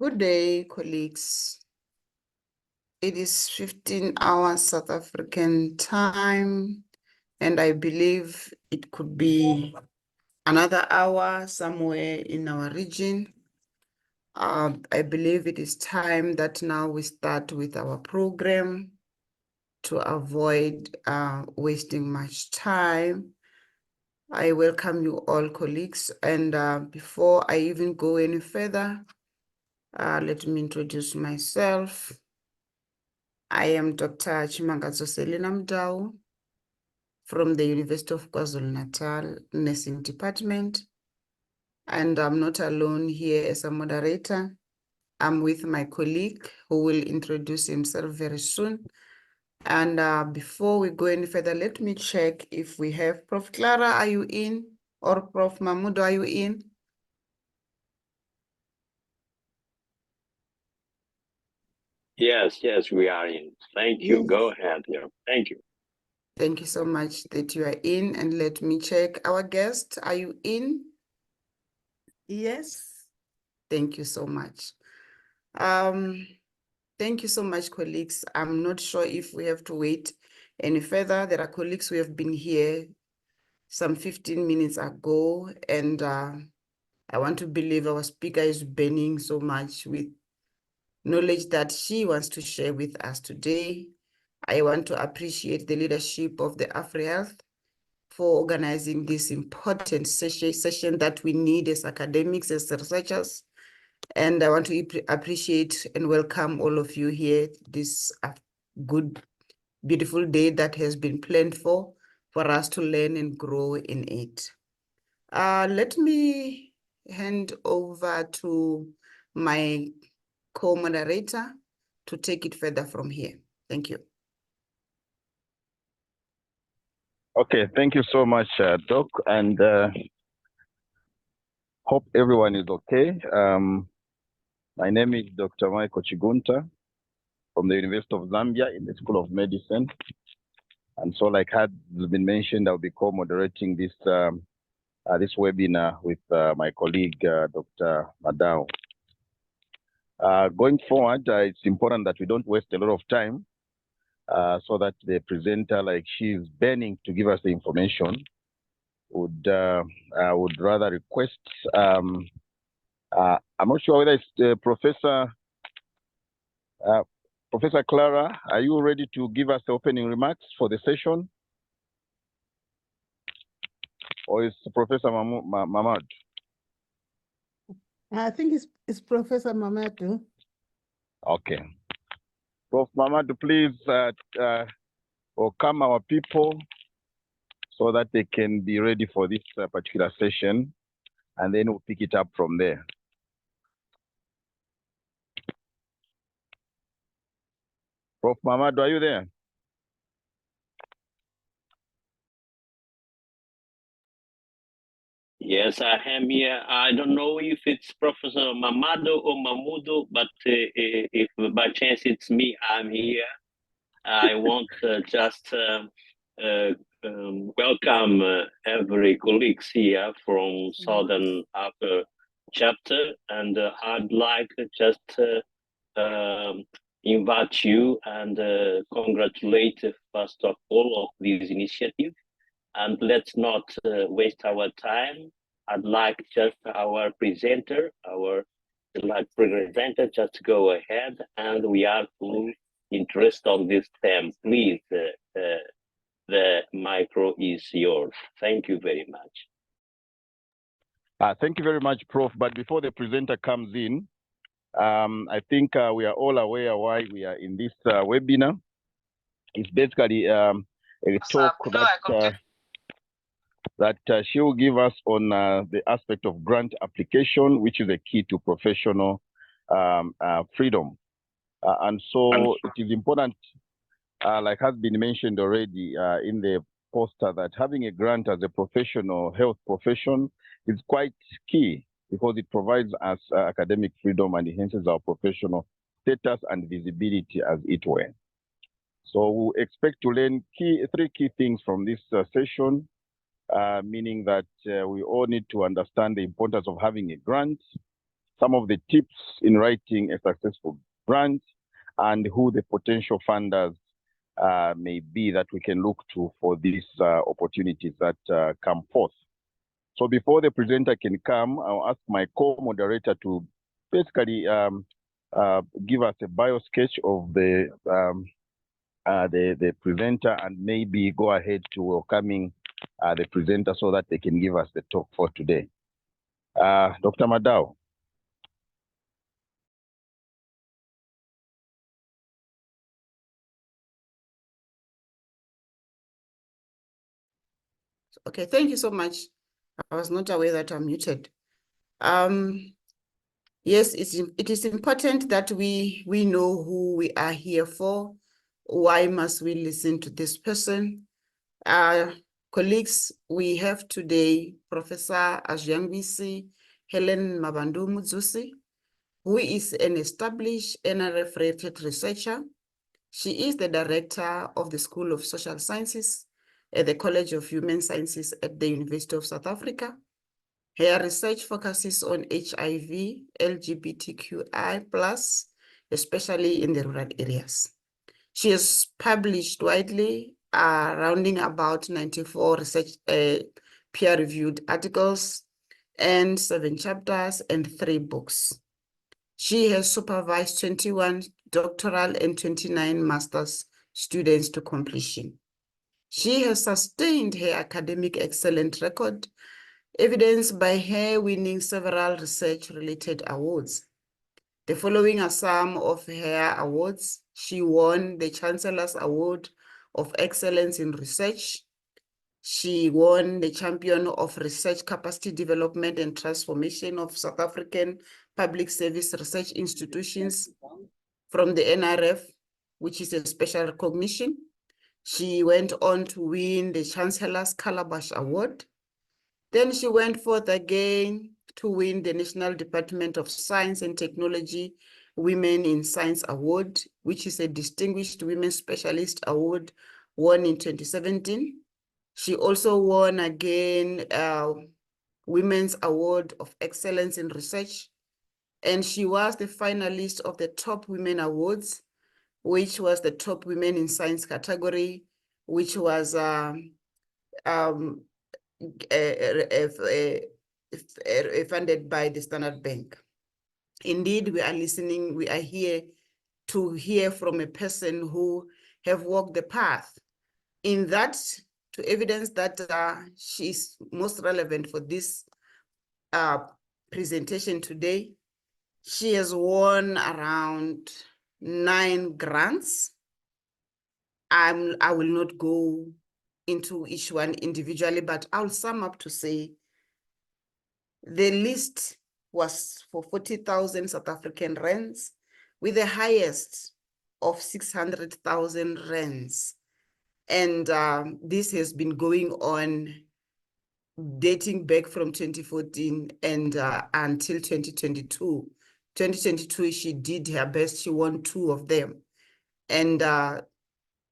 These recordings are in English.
Good day, colleagues. It is 15 hours South African time, and I believe it could be another hour somewhere in our region. I believe it is time that now we start with our program to avoid wasting much time. I welcome you all, colleagues, and before I even go any further, let me introduce myself. I am Dr. Chimangadzo Selina Mudau from the University of KwaZulu-Natal Nursing Department. And I'm not alone here as a moderator. I'm with my colleague who will introduce himself very soon. And before we go any further, let me check if we have Prof. Clara, are you in? Or Prof. Mahmoud, are you in? Yes, we are in. Thank you. Yes. Go ahead. Yeah. Thank you. Thank you so much that you are in. And let me check our guest. Are you in? Yes. Thank you so much. Thank you so much, colleagues. I'm not sure if we have to wait any further. There are colleagues who have been here some 15 minutes ago, and I want to believe our speaker is burning so much with knowledge that she wants to share with us today. I want to appreciate the leadership of the AFREhealth for organizing this important session that we need as academics, as researchers. And I want to appreciate and welcome all of you here this good, beautiful day that has been planned for us to learn and grow in it. Let me hand over to my co-moderator to take it further from here. Thank you. Okay, thank you so much, Doc, and hope everyone is okay. My name is Dr. Michael Chigunta from the University of Zambia in the School of Medicine. And so, like had been mentioned, I'll be co-moderating this this webinar with my colleague, Dr. Mudau. Going forward, it's important that we don't waste a lot of time so that the presenter, like she's burning to give us the information, would rather request. I'm not sure whether it's Professor Clara. Are you ready to give us the opening remarks for the session, or is Professor Mamad? I think it's Professor Mamadu. Okay, Prof. Mamadu, please welcome our people so that they can be ready for this particular session, and then we'll pick it up from there. Prof. Mamadu, are you there? Yes, I am here. I don't know if it's Professor Mamado or Mamudo, but if by chance it's me, I'm here. I want just welcome every colleagues here from Southern Upper chapter, and I'd like just invite you and congratulate first of all of this initiative. And let's not waste our time. I'd like just our presenter, just go ahead, and we are full interest on this theme. Please, the micro is yours. Thank you very much. Thank you very much, Prof. But before the presenter comes in, I think we are all aware why we are in this webinar. It's basically a talk that she will give us on the aspect of grant application, which is a key to professional freedom. And so it is important, like has been mentioned already in the poster, that having a grant as a professional health profession is quite key because it provides us academic freedom and enhances our professional status and visibility, as it were. So we expect to learn three key things from this session. Meaning that we all need to understand the importance of having a grant. some of the tips in writing a successful grant, and who the potential funders may be that we can look to for these opportunities that come forth. So before the presenter can come, I'll ask my co-moderator to basically give us a bio sketch of the presenter, and maybe go ahead to welcoming the presenter so that they can give us the talk for today. Dr. Mudau. Okay, thank you so much. I was not aware that I'm muted. Yes, it is important that we know who we are here for. Why must we listen to this person? Colleagues, we have today Professor Azwihangwisi Helen Mavhandu-Mudsuzi, who is an established NRF-rated researcher. She is the director of the School of Social Sciences at the College of Human Sciences at the University of South Africa. Her research focuses on HIV, LGBTQI+, especially in the rural areas. She has published widely, rounding about 94 research peer-reviewed articles and 7 chapters and 3 books. She has supervised 21 doctoral and 29 master's students to completion. She has sustained her academic excellent record, evidenced by her winning several research-related awards. The following are some of her awards. She won the Chancellor's Award of Excellence in Research. She won the Champion of Research Capacity Development and Transformation of South African Public Service Research Institutions from the NRF, which is a special recognition. She went on to win the Chancellor's Calabash Award. Then she went forth again to win the National Department of Science and Technology Women in Science Award, which is a Distinguished Women Specialist Award won in 2017. She also won again Women's Award of Excellence in Research, and she was the finalist of the Top Women Awards, which was the Top Women in Science category, which was funded by the Standard Bank. Indeed, we are here to hear from a person who have walked the path. In that, to evidence that she's most relevant for this presentation today, she has won around 9 grants. I will not go into each one individually, but I'll sum up to say the list was for 40,000 South African rands, with the highest of 600,000 rands. And this has been going on dating back from 2014 and until 2022. 2022, she did her best. She won 2 of them. And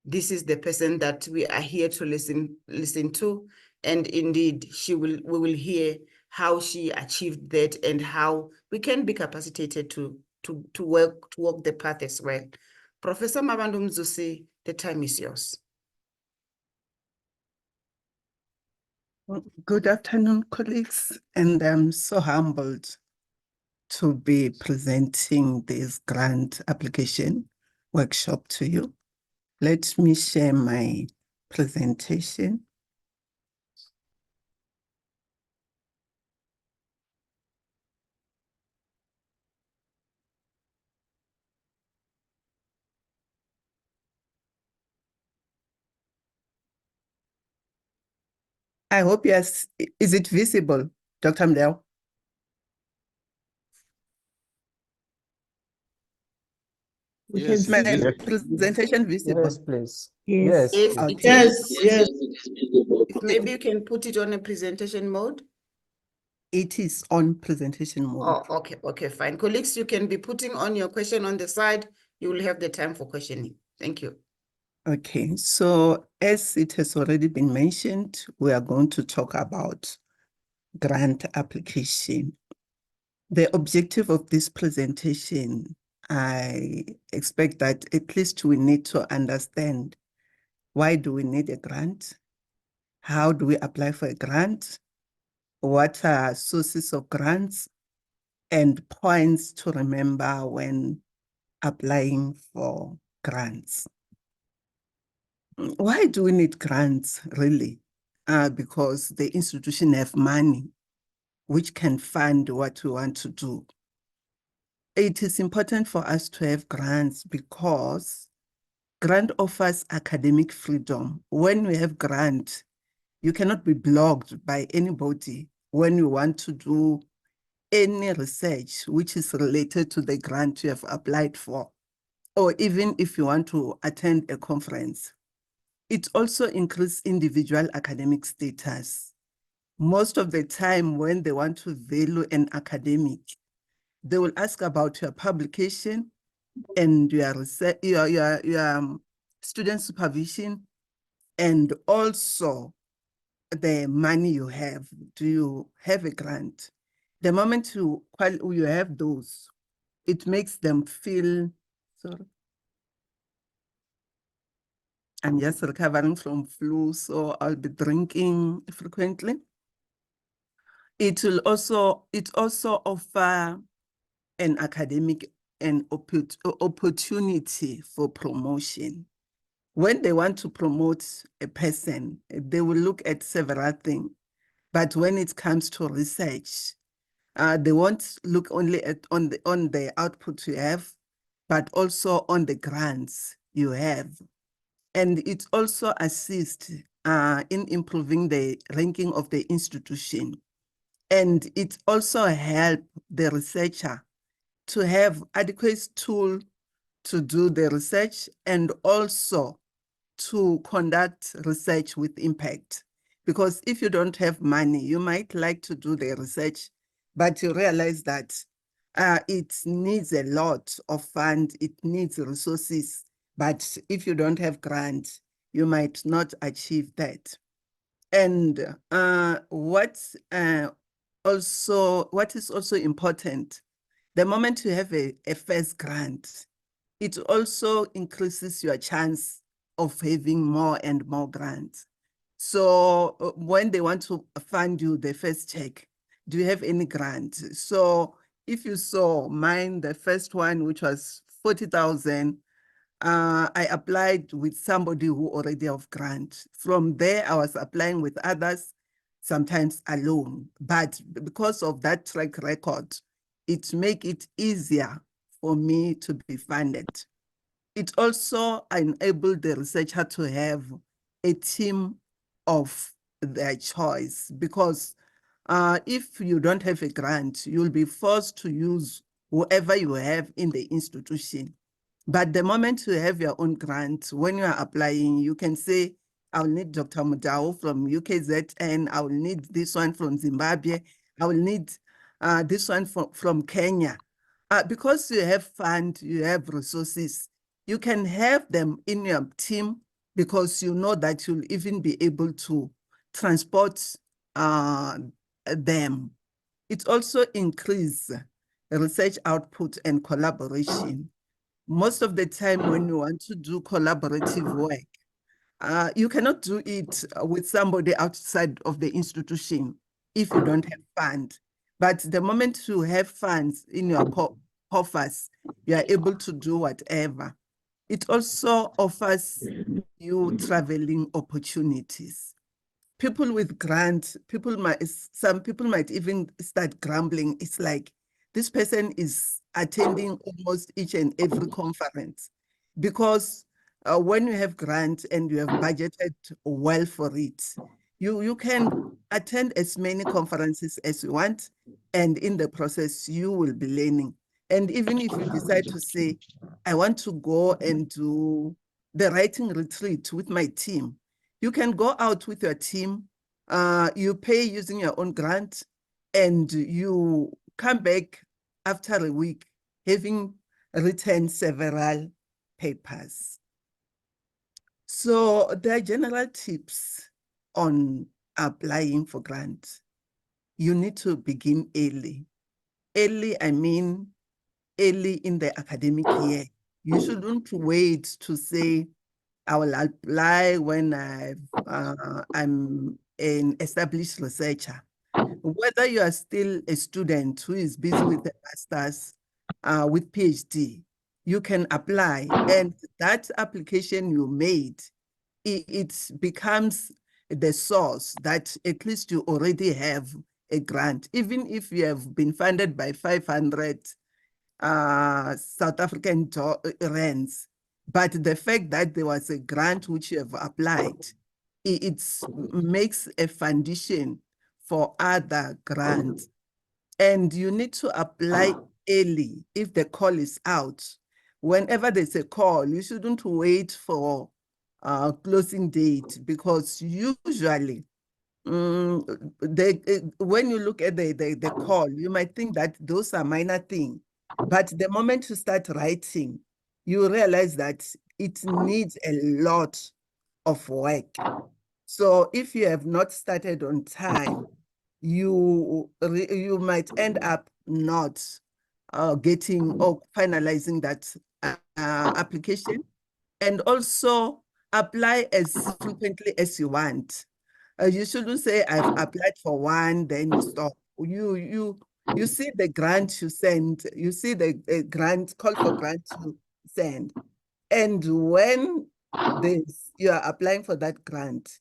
this is the person that we are here to listen to. And indeed, we will hear how she achieved that and how we can be capacitated to walk the path as well. Professor Mavhandu-Mudsuzi, the time is yours. Good afternoon, colleagues, and I'm so humbled to be presenting this grant application workshop to you. Let me share my presentation. I hope yes. Is it visible, Dr. Mudau? Yes, Is my presentation visible? yes, please. Yes, Yes, it Okay. is. Yes. Maybe you can put it on a presentation mode. It is on presentation mode. Oh, okay, fine. Colleagues, you can be putting on your question on the side. You will have the time for questioning. Thank you. Okay, so as it has already been mentioned, we are going to talk about grant application. The objective of this presentation, I expect that at least we need to understand why do we need a grant? How do we apply for a grant? What are sources of grants? And points to remember when applying for grants. Why do we need grants, really? Because the institution have money which can fund what we want to do. It is important for us to have grants because grant offers academic freedom. When we have grant, you cannot be blocked by anybody when you want to do any research which is related to the grant you have applied for, or even if you want to attend a conference. It also increases individual academic status. Most of the time when they want to value an academic, they will ask about your publication and your research, your student supervision, and also the money you have. Do you have a grant? The moment you have those, it makes them feel, sorry. I'm just recovering from flu, so I'll be drinking frequently. It also offer an academic opportunity for promotion. When they want to promote a person, they will look at several things. But when it comes to research, they won't look only at on the output you have, but also on the grants you have. And it also assists in improving the ranking of the institution. And it also helps the researcher to have adequate tool to do the research and also to conduct research with impact. Because if you don't have money, you might like to do the research, but you realize that it needs a lot of funds, it needs resources, but if you don't have grants, you might not achieve that. And what is also important, the moment you have a first grant, it also increases your chance of having more and more grants. So when they want to fund you the first check, do you have any grant? So if you saw mine, the first one, which was 40,000, I applied with somebody who already have grant. From there, I was applying with others, sometimes alone. But because of that track record, it makes it easier for me to be funded. It also enabled the researcher to have a team of their choice, because if you don't have a grant, you'll be forced to use whoever you have in the institution. But the moment you have your own grant, when you are applying, you can say, I'll need Dr. Mudau from UKZN, I will need this one from Zimbabwe, I will need this one from Kenya. Because you have funds, you have resources, you can have them in your team because you know that you'll even be able to transport them. It also increases research output and collaboration. Most of the time when you want to do collaborative work, you cannot do it with somebody outside of the institution if you don't have funds. But the moment you have funds in your coffers, you are able to do whatever. It also offers you traveling opportunities. People with grants, some people might even start grumbling. It's like, this person is attending almost each and every conference, because when you have grants and you have budgeted well for it, you can attend as many conferences as you want, and in the process, you will be learning. And even if you decide to say, I want to go and do the writing retreat with my team, you can go out with your team, you pay using your own grant, and you come back after a week having written several papers. So there are general tips on applying for grants. You need to begin early. early, I mean early in the academic year. You shouldn't wait to say, I will apply when I'm an established researcher. Whether you are still a student who is busy with a master's, with PhD, you can apply. And that application you made, it becomes the source that at least you already have a grant, even if you have been funded by 500 South African rands. But the fact that there was a grant which you have applied, it makes a foundation for other grants. And you need to apply early if the call is out. Whenever there's a call, you shouldn't wait for closing date, because usually when you look at the call, you might think that those are minor things. But the moment you start writing, you realize that it needs a lot of work. So if you have not started on time, you might end up not getting or finalizing that application. And also apply as frequently as you want. You shouldn't say, I've applied for one, then you stop. You see the grant you send, you see the grant, call for grant you send. And when you are applying for that grant,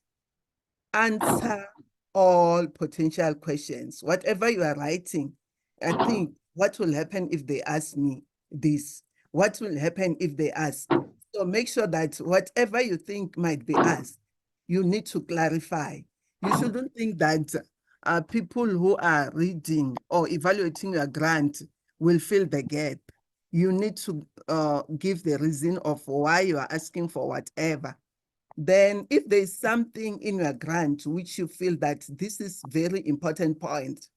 answer all potential questions. Whatever you are writing, I think, what will happen if they ask me this? What will happen if they ask? So make sure that whatever you think might be asked, you need to clarify. You shouldn't think that people who are reading or evaluating your grant will fill the gap. You need to give the reason of why you are asking for whatever. Then if there's something in your grant which you feel that this is very important point,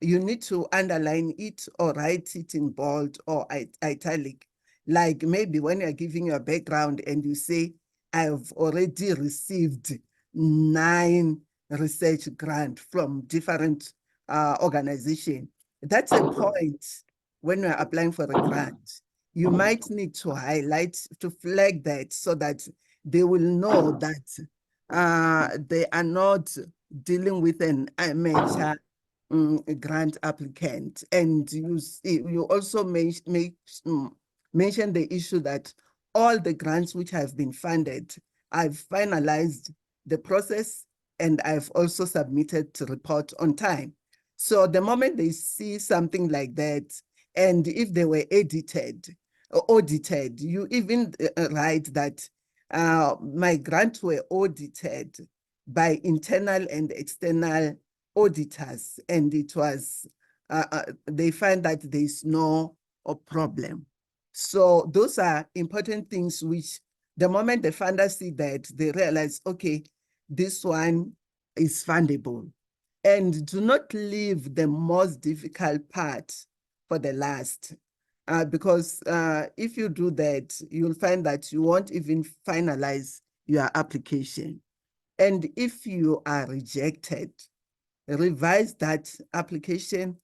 you need to underline it or write it in bold or italic. Like maybe when you're giving your background and you say, I've already received 9 research grants from different organizations. That's a point when you're applying for a grant. You might need to highlight, to flag that so that they will know that they are not dealing with an amateur grant applicant. And you also mention the issue that all the grants which have been funded, I've finalized the process and I've also submitted the report on time. So the moment they see something like that, and if they were audited, you even write that my grants were audited by internal and external auditors, and it was, they find that there is no problem. So those are important things which the moment the funders see that, they realize, okay, this one is fundable. And do not leave the most difficult part for the last. Because if you do that, you'll find that you won't even finalize your application. And if you are rejected, revise that application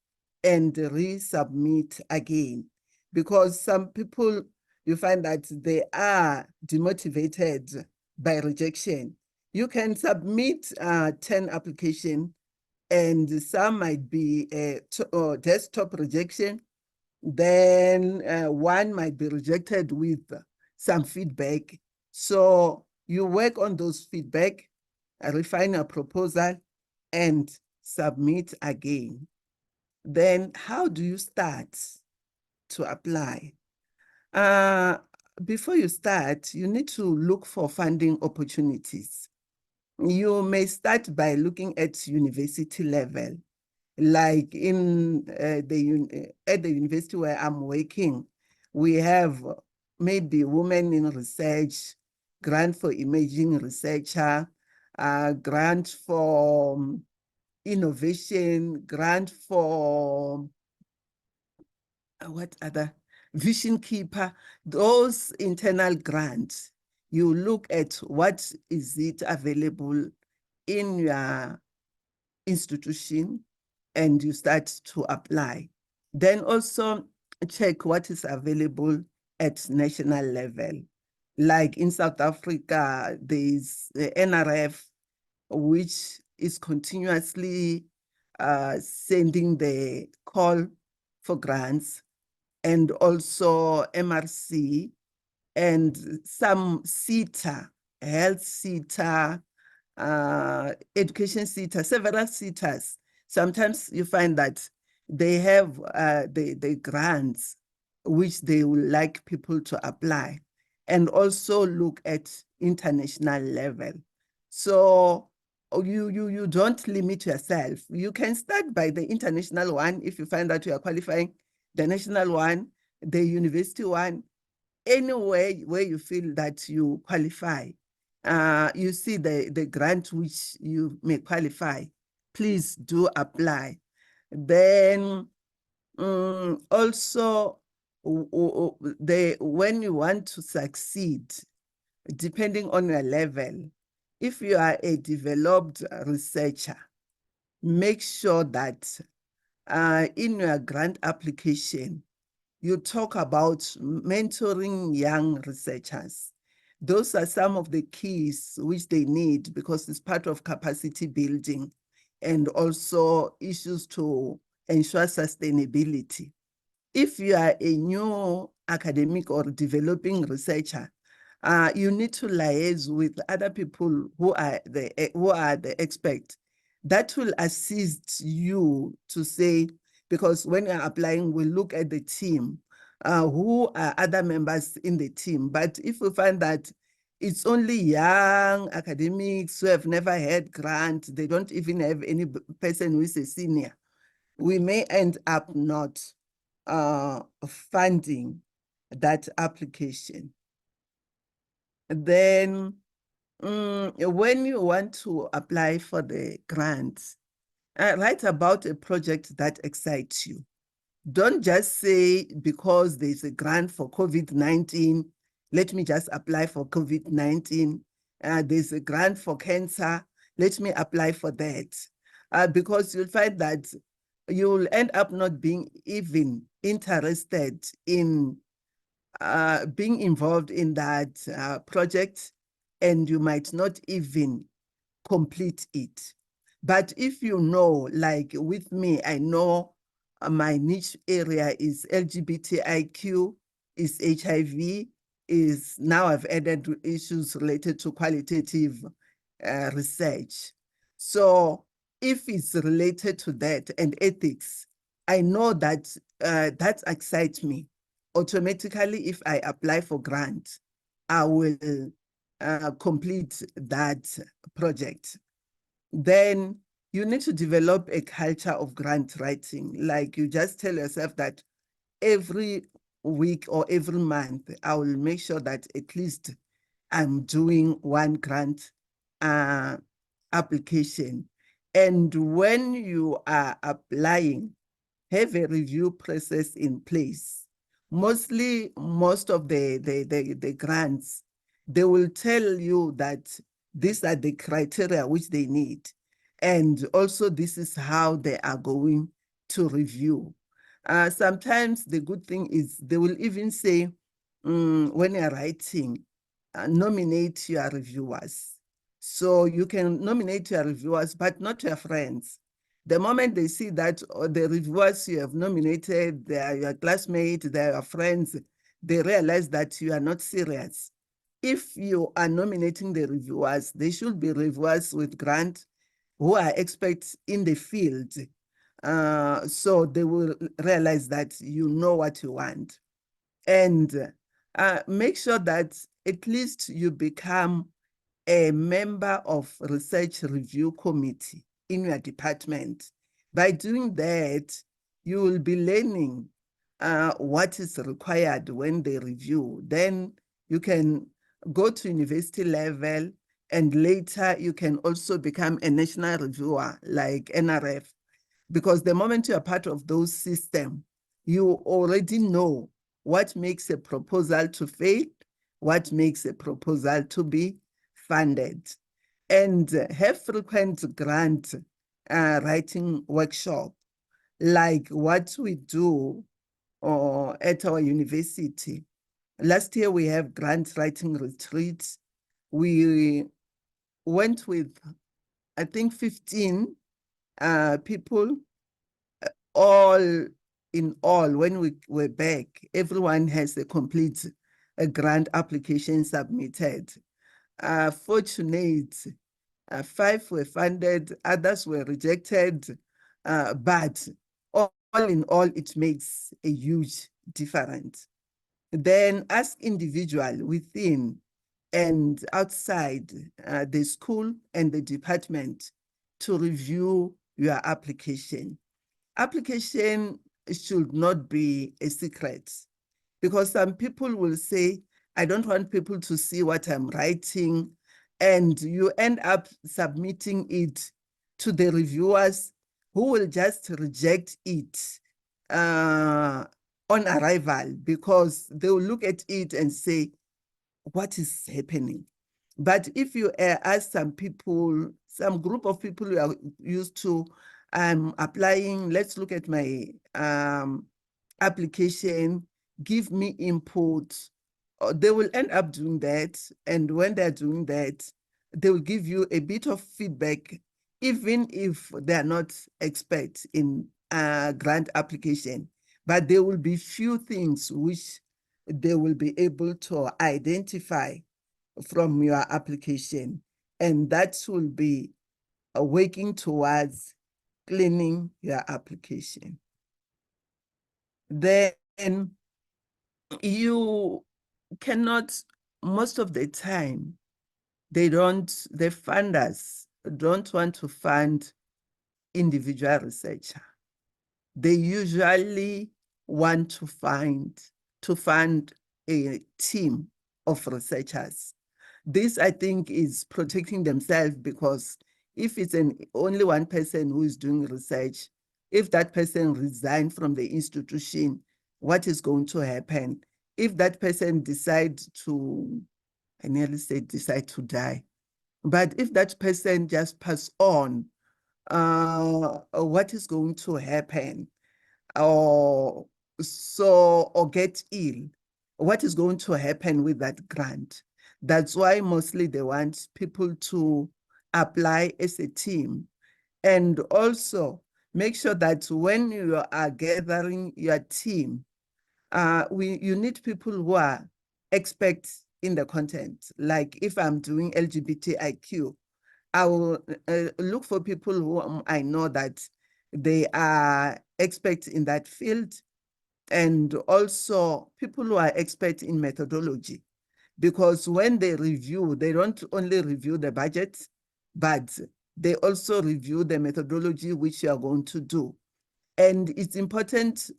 and resubmit again. Because some people, you find that they are demotivated by rejection. You can submit 10 applications, and some might be a desktop rejection. Then one might be rejected with some feedback. So you work on those feedback, refine a proposal, and submit again. Then how do you start to apply? Before you start, you need to look for funding opportunities. You may start by looking at university level. Like in at the university where I'm working, we have maybe women in research, grant for emerging researcher, grant for innovation, grant for what other, vision keeper. Those internal grants, you look at what is it available in your institution, and you start to apply. Then also check what is available at national level. Like in South Africa, there's the NRF, which is continuously sending the call for grants, and also MRC, and some SETA, health SETA, education SETA, several SETAs. Sometimes you find that they have the grants which they would like people to apply, and also look at international level. So you don't limit yourself. You can start by the international one if you find that you are qualifying, the national one, the university one, anywhere where you feel that you qualify. You see the grant which you may qualify, please do apply. Then also when you want to succeed, depending on your level, if you are a developed researcher, make sure that in your grant application, you talk about mentoring young researchers. Those are some of the keys which they need, because it's part of capacity building and also issues to ensure sustainability. If you are a new academic or developing researcher, you need to liaise with other people who are the experts. That will assist you to say, because when you're applying, we look at the team, who are other members in the team. But if we find that it's only young academics who have never had grant, they don't even have any person who is a senior, we may end up not funding that application. Then when you want to apply for the grants, write about a project that excites you. Don't just say, because there's a grant for COVID-19, let me just apply for COVID-19. There's a grant for cancer, let me apply for that. Because you'll find that you'll end up not being even interested in being involved in that project, and you might not even complete it. But if you know, like with me, I know my niche area is LGBTIQ, is HIV, is now I've added issues related to qualitative research. So if it's related to that and ethics, I know that that excites me. Automatically, if I apply for grant, I will complete that project. Then you need to develop a culture of grant writing. Like, you just tell yourself that every week or every month, I will make sure that at least I'm doing one grant application. And when you are applying, have a review process in place. Most of the grants, they will tell you that these are the criteria which they need. And also this is how they are going to review. Sometimes the good thing is they will even say, when you're writing, nominate your reviewers. So you can nominate your reviewers, but not your friends. The moment they see that the reviewers you have nominated, they are your classmates, they are your friends, they realize that you are not serious. If you are nominating the reviewers, they should be reviewers with grant who are experts in the field. So they will realize that you know what you want. And make sure that at least you become a member of research review committee in your department. By doing that, you will be learning what is required when they review. Then you can go to university level, and later you can also become a national reviewer like NRF. Because the moment you are part of those systems, you already know what makes a proposal to fail, what makes a proposal to be funded, and have frequent grant writing workshop. like what we do at our university. Last year, we have grant writing retreats. We went with, I think, 15 people, all in all. When we were back, everyone has a complete grant application submitted. Fortunate, 5 were funded, others were rejected, but all in all, it makes a huge difference. Then ask individual within and outside the school and the department to review your application. Application should not be a secret, because some people will say, I don't want people to see what I'm writing, and you end up submitting it to the reviewers who will just reject it on arrival, because they will look at it and say, what is happening? But if you ask some people, some group of people who are used to applying, let's look at my application, give me input, they will end up doing that. And when they're doing that, they will give you a bit of feedback, even if they're not experts in grant application. But there will be few things which they will be able to identify from your application. And that will be working towards cleaning your application. Then you cannot, most of the time, the funders don't want to fund individual researcher. They usually want to fund a team of researchers. This, I think, is protecting themselves, because if it's only one person who is doing research, if that person resigns from the institution, what is going to happen? If that person decides to, I nearly said decide to die, but if that person just pass on, what is going to happen? Or get ill, what is going to happen with that grant? That's why mostly they want people to apply as a team. And also make sure that when you are gathering your team, you need people who are experts in the content. Like if I'm doing LGBTIQ, I will look for people who I know that they are experts in that field, and also people who are experts in methodology. Because when they review, they don't only review the budget, but they also review the methodology which you are going to do. And it's important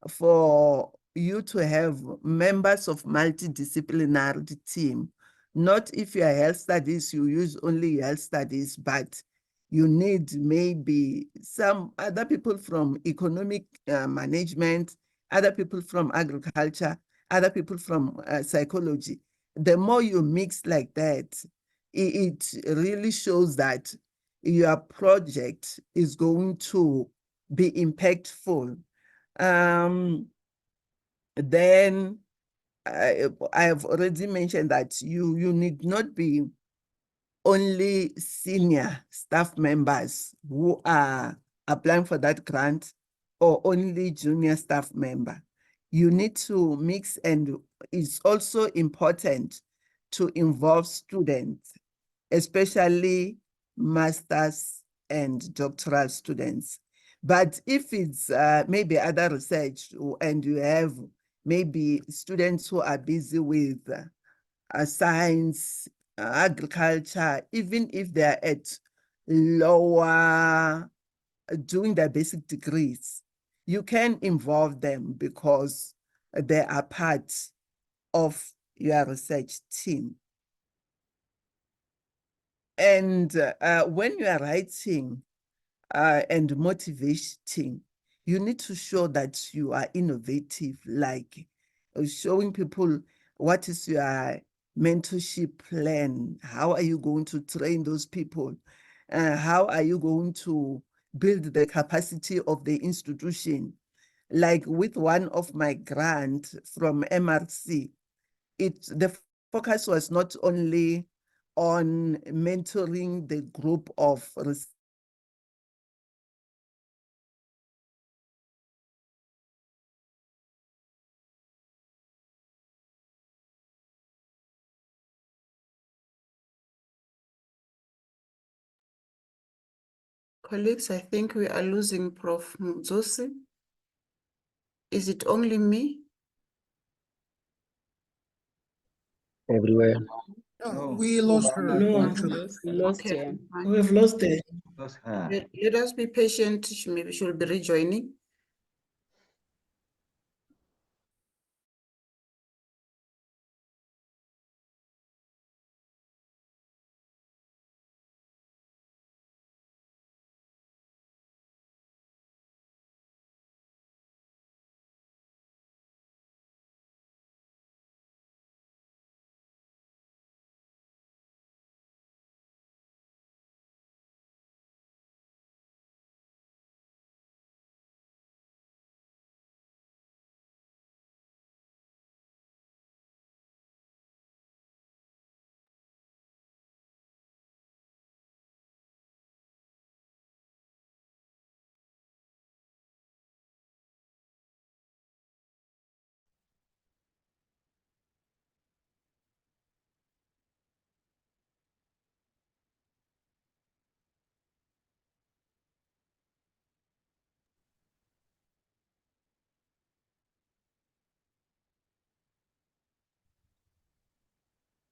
for you to have members of multidisciplinary team. Not if you are health studies, you use only health studies, but you need maybe some other people from economic management, other people from agriculture, other people from psychology. The more you mix like that, it really shows that your project is going to be impactful. Then I have already mentioned that you need not be only senior staff members who are applying for that grant, or only junior staff member. You need to mix, and it's also important to involve students, especially masters and doctoral students. But if it's maybe other research, and you have maybe students who are busy with science, agriculture, even if they're at lower, doing their basic degrees, you can involve them because they are part of your research team. And when you are writing and motivating, you need to show that you are innovative, like showing people what is your mentorship plan, how are you going to train those people, how are you going to build the capacity of the institution. Like with one of my grants from MRC, the focus was not only on mentoring the group of Colleagues, I think we are losing Prof. Mudsuzi. Is it only me? Everywhere. No, we lost her. No, Actually, we lost Okay, her. fine. We have lost her. Let us be patient. Maybe she will be rejoining.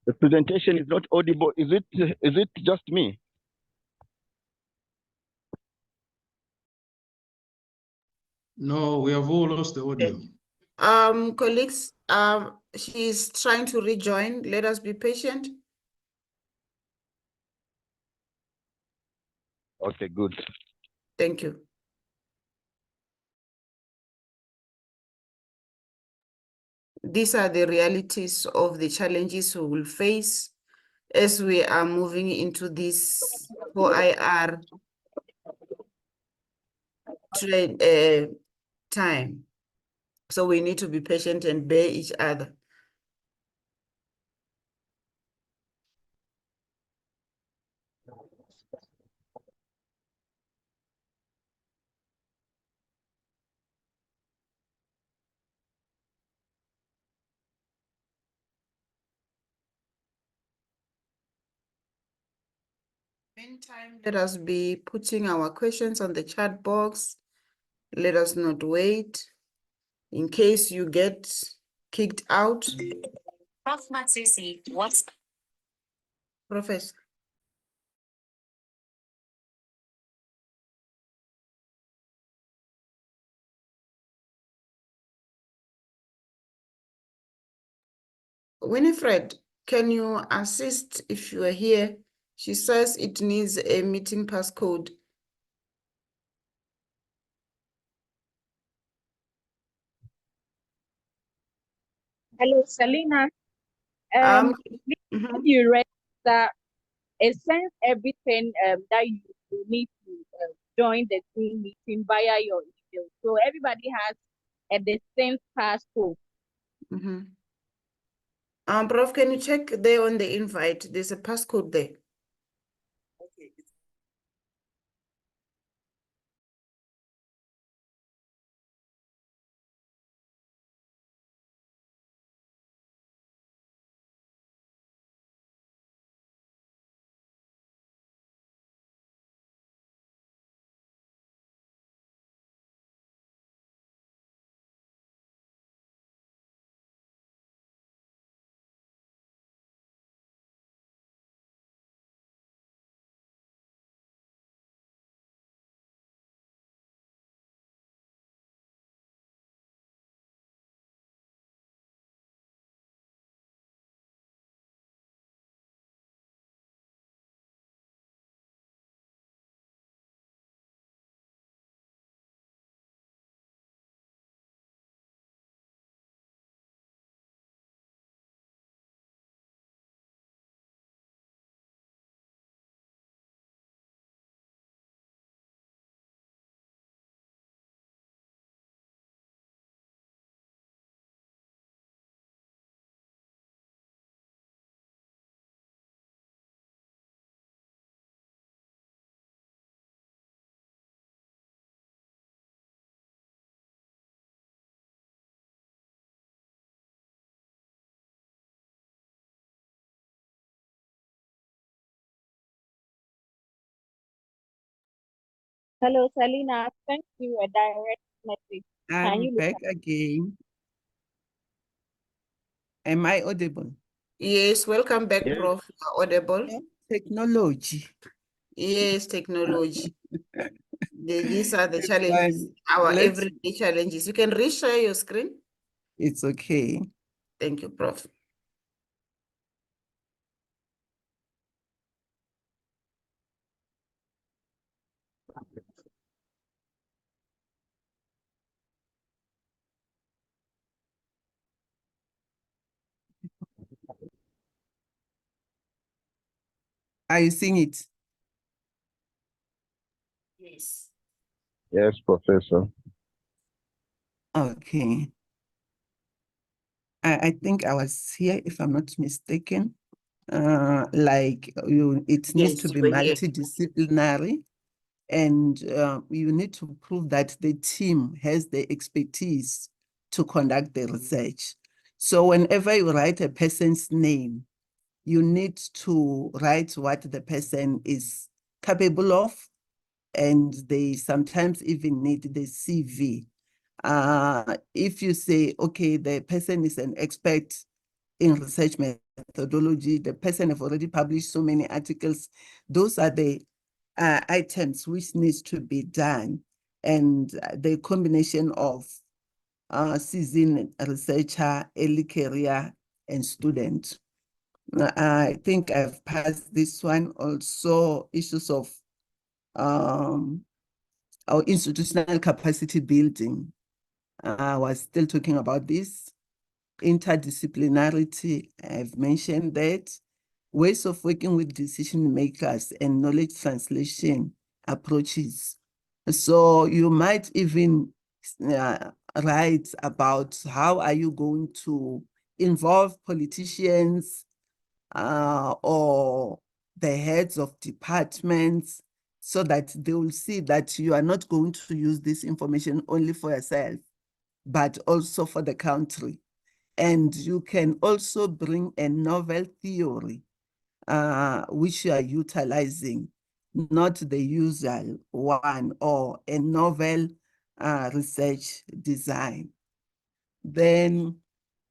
The presentation is not audible. Is it just me? no, we have all lost the audio. Colleagues, she's trying to rejoin. Let us be patient. Okay, good. Thank you. These are the realities of the challenges we will face as we are moving into this 4IR time. So we need to be patient and bear each other. Meantime, let us be putting our questions on the chat box. Let us not wait. In case you get kicked out. Prof. Mudsuzi, what's Professor. Winifred, can you assist if you are here? She says it needs a meeting passcode. Hello, Selina. Mhm. When you read that, it sends everything that you need to join the Zoom meeting via your email. So everybody has a distinct passcode. Prof, can you check there on the invite? There's a passcode there. Hello, Selina. I sent you a direct message. Can I'm you look back again. Am I audible? Yes, welcome back, Yes. Prof. You are audible. Technology. Yes, technology. These are the challenges, Fine. our Let's, everyday challenges. You can reshare your screen. it's okay. Thank you, Prof. Are you seeing it? Yes. Yes, Professor. Okay. I think I was here, if I'm not mistaken. Like it needs Yes, to be you were here. multidisciplinary, and you need to prove that the team has the expertise to conduct the research. So whenever you write a person's name, you need to write what the person is capable of, and they sometimes even need the CV. If you say, okay, the person is an expert in research methodology, the person have already published so many articles, those are the items which needs to be done. And the combination of seasoned researcher, early career, and student. I think I've passed this one. Also, issues of our institutional capacity building. I was still talking about this. Interdisciplinarity, I've mentioned that. Ways of working with decision makers and knowledge translation approaches. So you might even write about how are you going to involve politicians or the heads of departments, so that they will see that you are not going to use this information only for yourself, but also for the country. And you can also bring a novel theory, which you are utilizing, not the usual one, or a novel research design. Then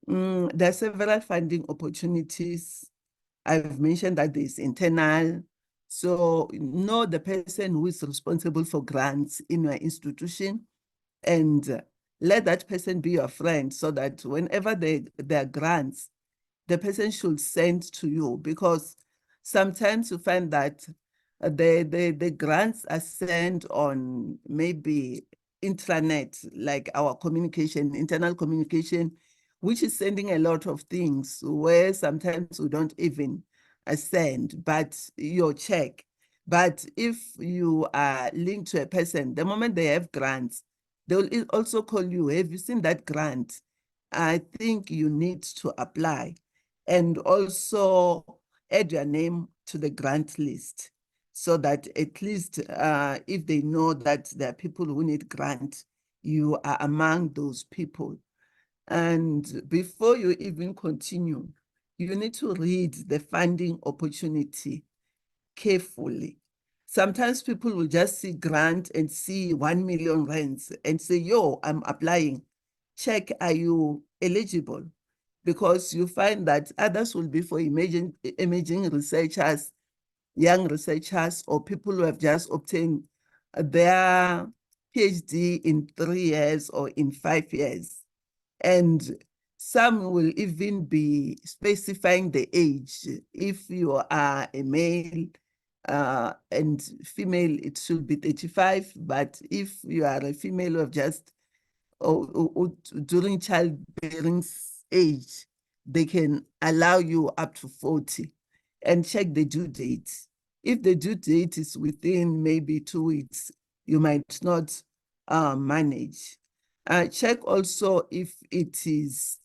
there are several funding opportunities. I've mentioned that there's internal. So know the person who is responsible for grants in your institution, and let that person be your friend, so that whenever there are grants, the person should send to you, because sometimes you find that the grants are sent on maybe intranet, like our communication, internal communication, which is sending a lot of things where sometimes we don't even send, but your check. But if you are linked to a person, the moment they have grants, they will also call you. Have you seen that grant? I think you need to apply. And also add your name to the grant list, so that at least if they know that there are people who need grant, you are among those people. And before you even continue, you need to read the funding opportunity carefully. Sometimes people will just see grant and see 1 million rands and say, yo, I'm applying. Check, are you eligible? Because you find that others will be for emerging researchers, young researchers, or people who have just obtained their PhD in 3 years or in 5 years. And some will even be specifying the age. If you are a male and female, it should be 35. But if you are a female who have just during childbearing age, they can allow you up to 40. And check the due date. If the due date is within maybe 2 weeks, you might not manage. Check also if it is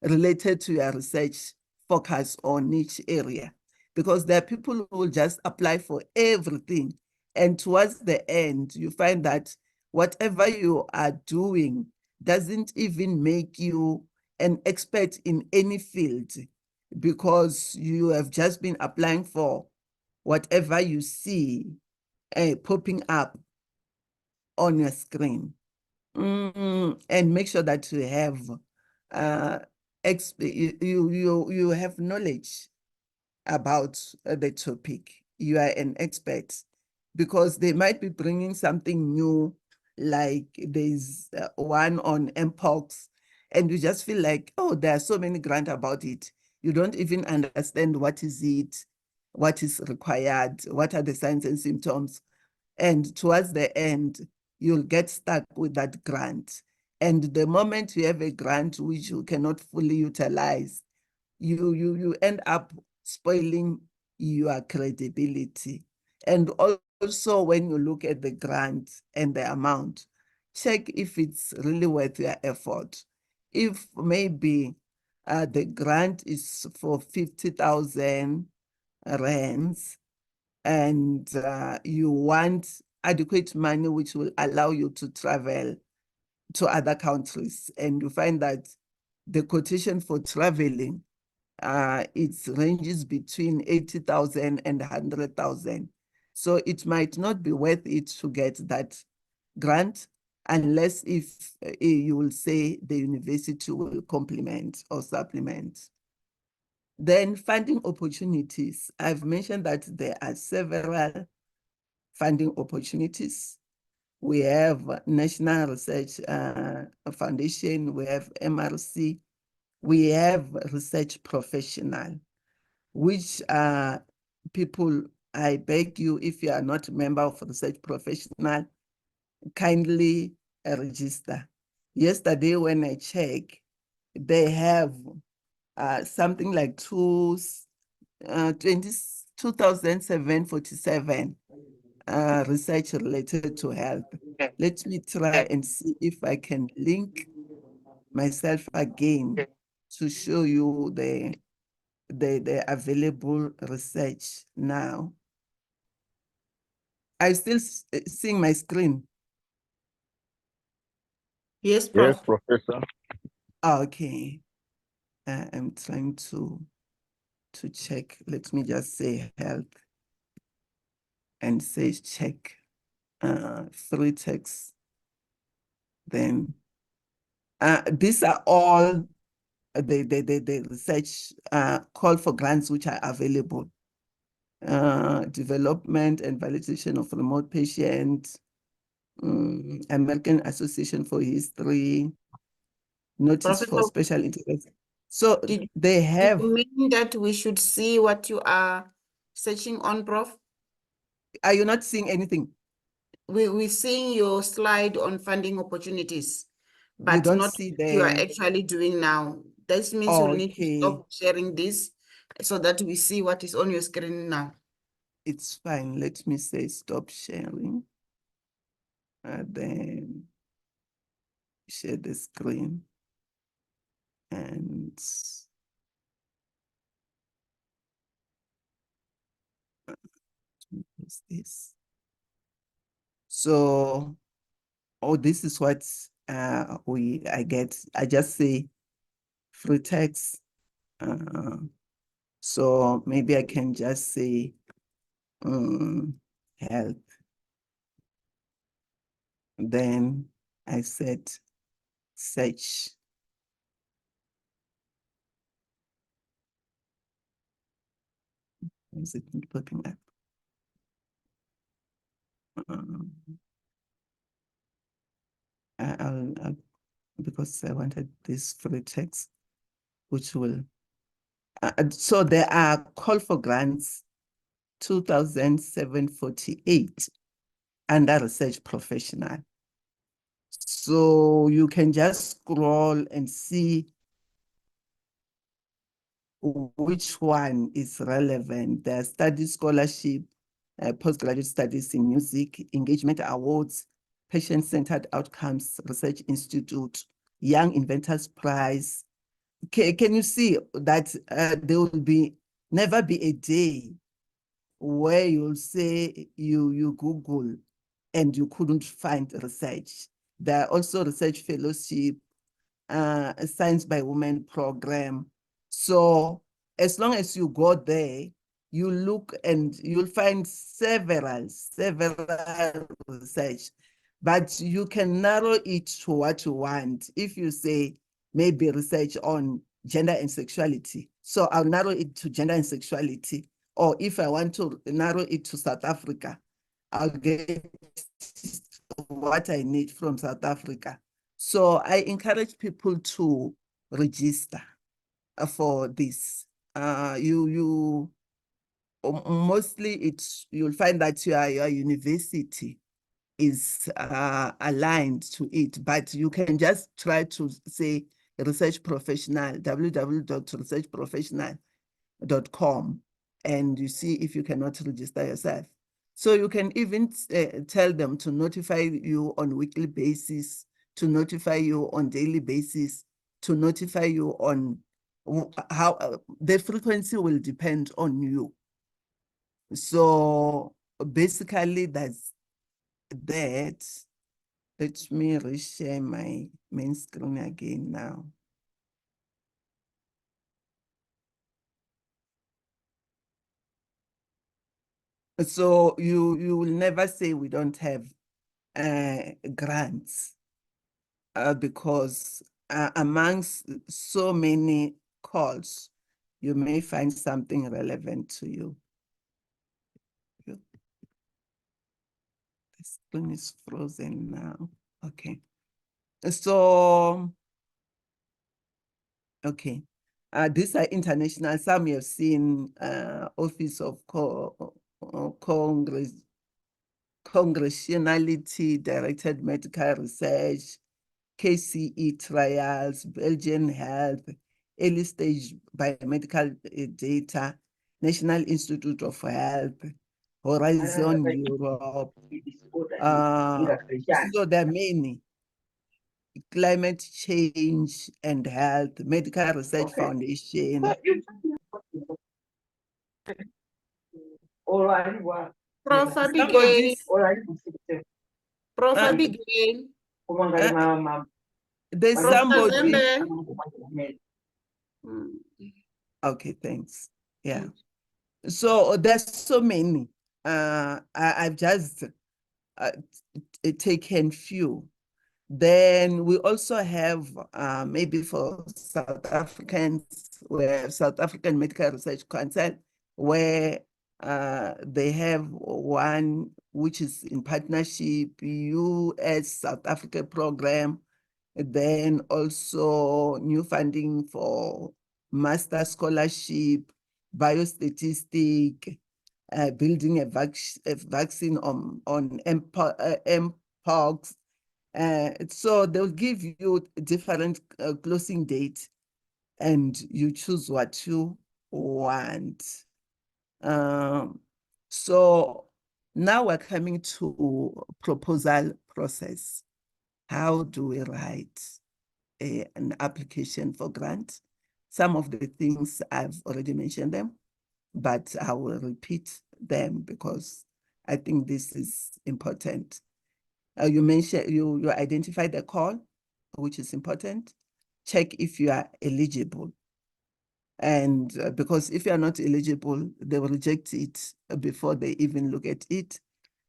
related to your research focus or niche area, because there are people who will just apply for everything. And towards the end, you find that whatever you are doing doesn't even make you an expert in any field, because you have just been applying for whatever you see popping up on your screen. And make sure that you have you have knowledge about the topic. You are an expert, because they might be bringing something new, like there's one on mpox, and you just feel like, oh, there are so many grants about it. You don't even understand what is it, what is required, what are the signs and symptoms. And towards the end, you'll get stuck with that grant. And the moment you have a grant which you cannot fully utilize, you end up spoiling your credibility. And also, when you look at the grant and the amount, check if it's really worth your effort. If maybe the grant is for 50,000 rands, and you want adequate money which will allow you to travel to other countries, and you find that the quotation for traveling, it ranges between 80,000 and 100,000. So it might not be worth it to get that grant, unless if you will say the university will complement or supplement. Then funding opportunities. I've mentioned that there are several funding opportunities. We have National Research Foundation, we have MRC, we have research professional, which people, I beg you, if you are not a member of research professional, kindly register. Yesterday when I checked, they have something like 2,747 research related to health. Let me try and see if I can link myself again to show you the available research now. I'm still seeing my screen. Yes, Prof. Yes, Professor. Okay. I'm trying to check. Let me just say health and say check free text. Then these are all the research call for grants which are available. Development and validation of remote patient, American Association for History, notice for Professor, special interest. So did they have. you mean that we should see what you are searching on, Prof? Are you not seeing anything? We're seeing your slide on funding opportunities, You but don't not see what you are the. actually doing now. That means you'll need to Okay, stop sharing this so that we see what is on your screen now. it's fine. Let me say stop sharing. Then share the screen. And what's this? So, oh, this is what I get. I just say free text. So maybe I can just say health. Then I said search. Is it not popping up? I'll because I wanted this free text, which will. So there are call for grants 2,748 under research professional. So you can just scroll and see which one is relevant. There are study scholarship, postgraduate studies in music, engagement awards, patient-centered outcomes, research institute, young inventors prize. Can you see that there will never be a day where you'll say you Google and you couldn't find research. There are also research fellowship, Science by Women program. So as long as you go there, you look and you'll find several research. but you can narrow it to what you want. If you say maybe research on gender and sexuality, so I'll narrow it to gender and sexuality. Or if I want to narrow it to South Africa, I'll get what I need from South Africa. So I encourage people to register for this. Mostly you'll find that your university is aligned to it, but you can just try to say research professional, www.researchprofessional.com, and you see if you cannot register yourself. So you can even tell them to notify you on weekly basis, to notify you on daily basis, to notify you on how the frequency will depend on you. So basically that's that. Let me reshare my main screen again now. So you will never say we don't have grants because amongst so many calls, you may find something relevant to you. The screen is frozen now. Okay. So, okay. These are international. Some you have seen Office of Congressionality Directed Medical Research, KCE trials, Belgian Health, early stage biomedical data, National Institute of Health, Horizon Europe. So there are many. Climate Change and Health, Medical Research Foundation. Prof. Abigail. Prof. Abigail. There's Prof. somebody. Kazembe. Okay, thanks. Yeah. So there's so many. I've just taken few. Then we also have maybe for South Africans, where South African Medical Research Council, where they have one which is in partnership, US South Africa program, then also new funding for master scholarship, biostatistics, building a vaccine on mpox. So they'll give you different closing dates and you choose what you want. So now we're coming to proposal process. How do we write an application for grant? Some of the things I've already mentioned them, but I will repeat them because I think this is important. You mentioned, you identify the call, which is important. Check if you are eligible. And because if you are not eligible, they will reject it before they even look at it.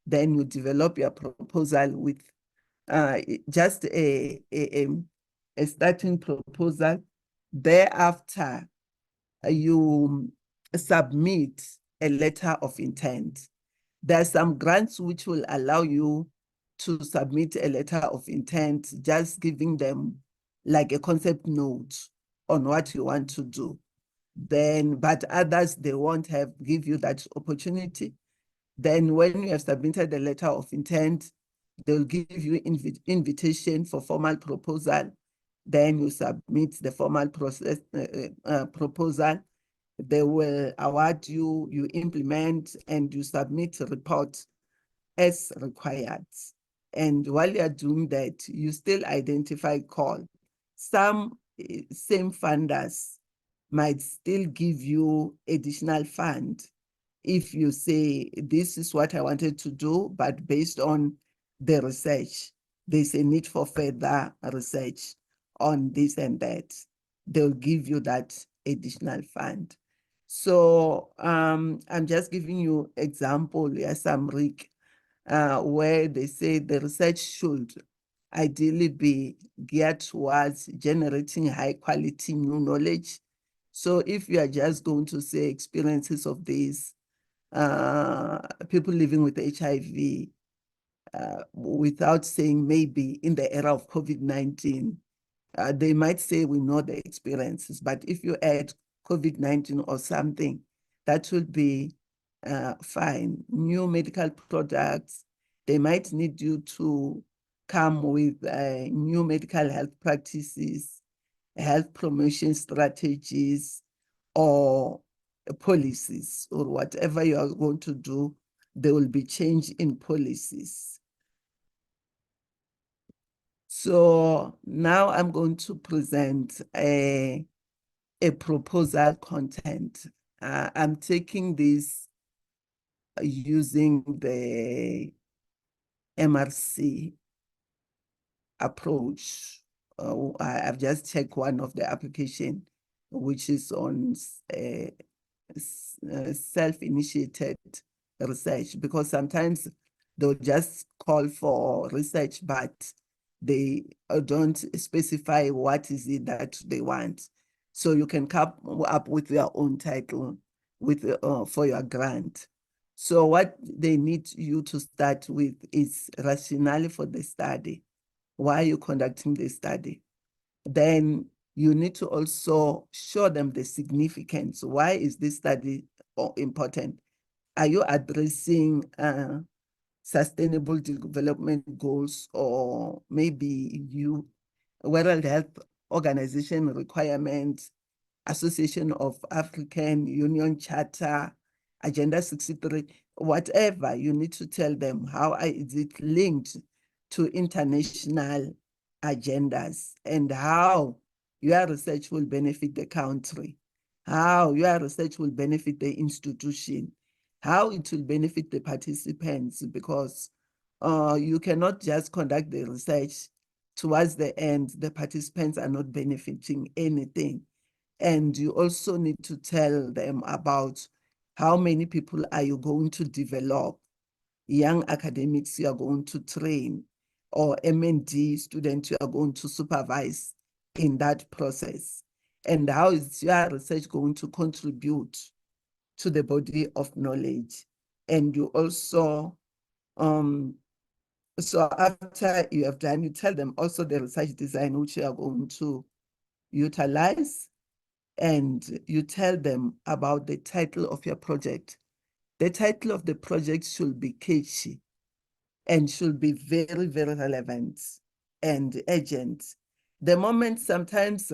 Then you develop your proposal with just a starting proposal. Thereafter, you submit a letter of intent. There are some grants which will allow you to submit a letter of intent, just giving them like a concept note on what you want to do. Then, but others, they won't give you that opportunity. Then when you have submitted the letter of intent, they'll give you invitation for formal proposal. Then you submit the formal process proposal. They will award you, you implement, and you submit a report as required. And while you're doing that, you still identify call. Some same funders might still give you additional fund if you say, this is what I wanted to do, but based on the research, there's a need for further research on this and that. They'll give you that additional fund. So I'm just giving you example, yes, some where they say the research should ideally be geared towards generating high quality new knowledge. So if you are just going to say experiences of these people living with HIV, without saying maybe in the era of COVID-19, they might say we know the experiences, but if you add COVID-19 or something, that will be fine. New medical products, they might need you to come with new medical health practices, health promotion strategies, or policies, or whatever you are going to do, there will be change in policies. So now I'm going to present a proposal content. I'm taking this using the MRC approach. I've just checked one of the application, which is on self-initiated research, because sometimes they'll just call for research, but they don't specify what is it that they want. So you can come up with your own title with for your grant. So what they need you to start with is rationale for the study. Why are you conducting the study? Then you need to also show them the significance. Why is this study important? Are you addressing sustainable development goals, or maybe World Health Organization requirements, Association of African Union Charter, Agenda 63, whatever? You need to tell them how is it linked to international agendas, and how your research will benefit the country, how your research will benefit the institution, how it will benefit the participants, because you cannot just conduct the research towards the end, the participants are not benefiting anything. And you also need to tell them about how many people are you going to develop, young academics you are going to train, or MND students you are going to supervise in that process, and how is your research going to contribute to the body of knowledge. And you also, so after you have done, you tell them also the research design which you are going to utilize, and you tell them about the title of your project. The title of the project should be catchy and should be very, very relevant and urgent. The moment sometimes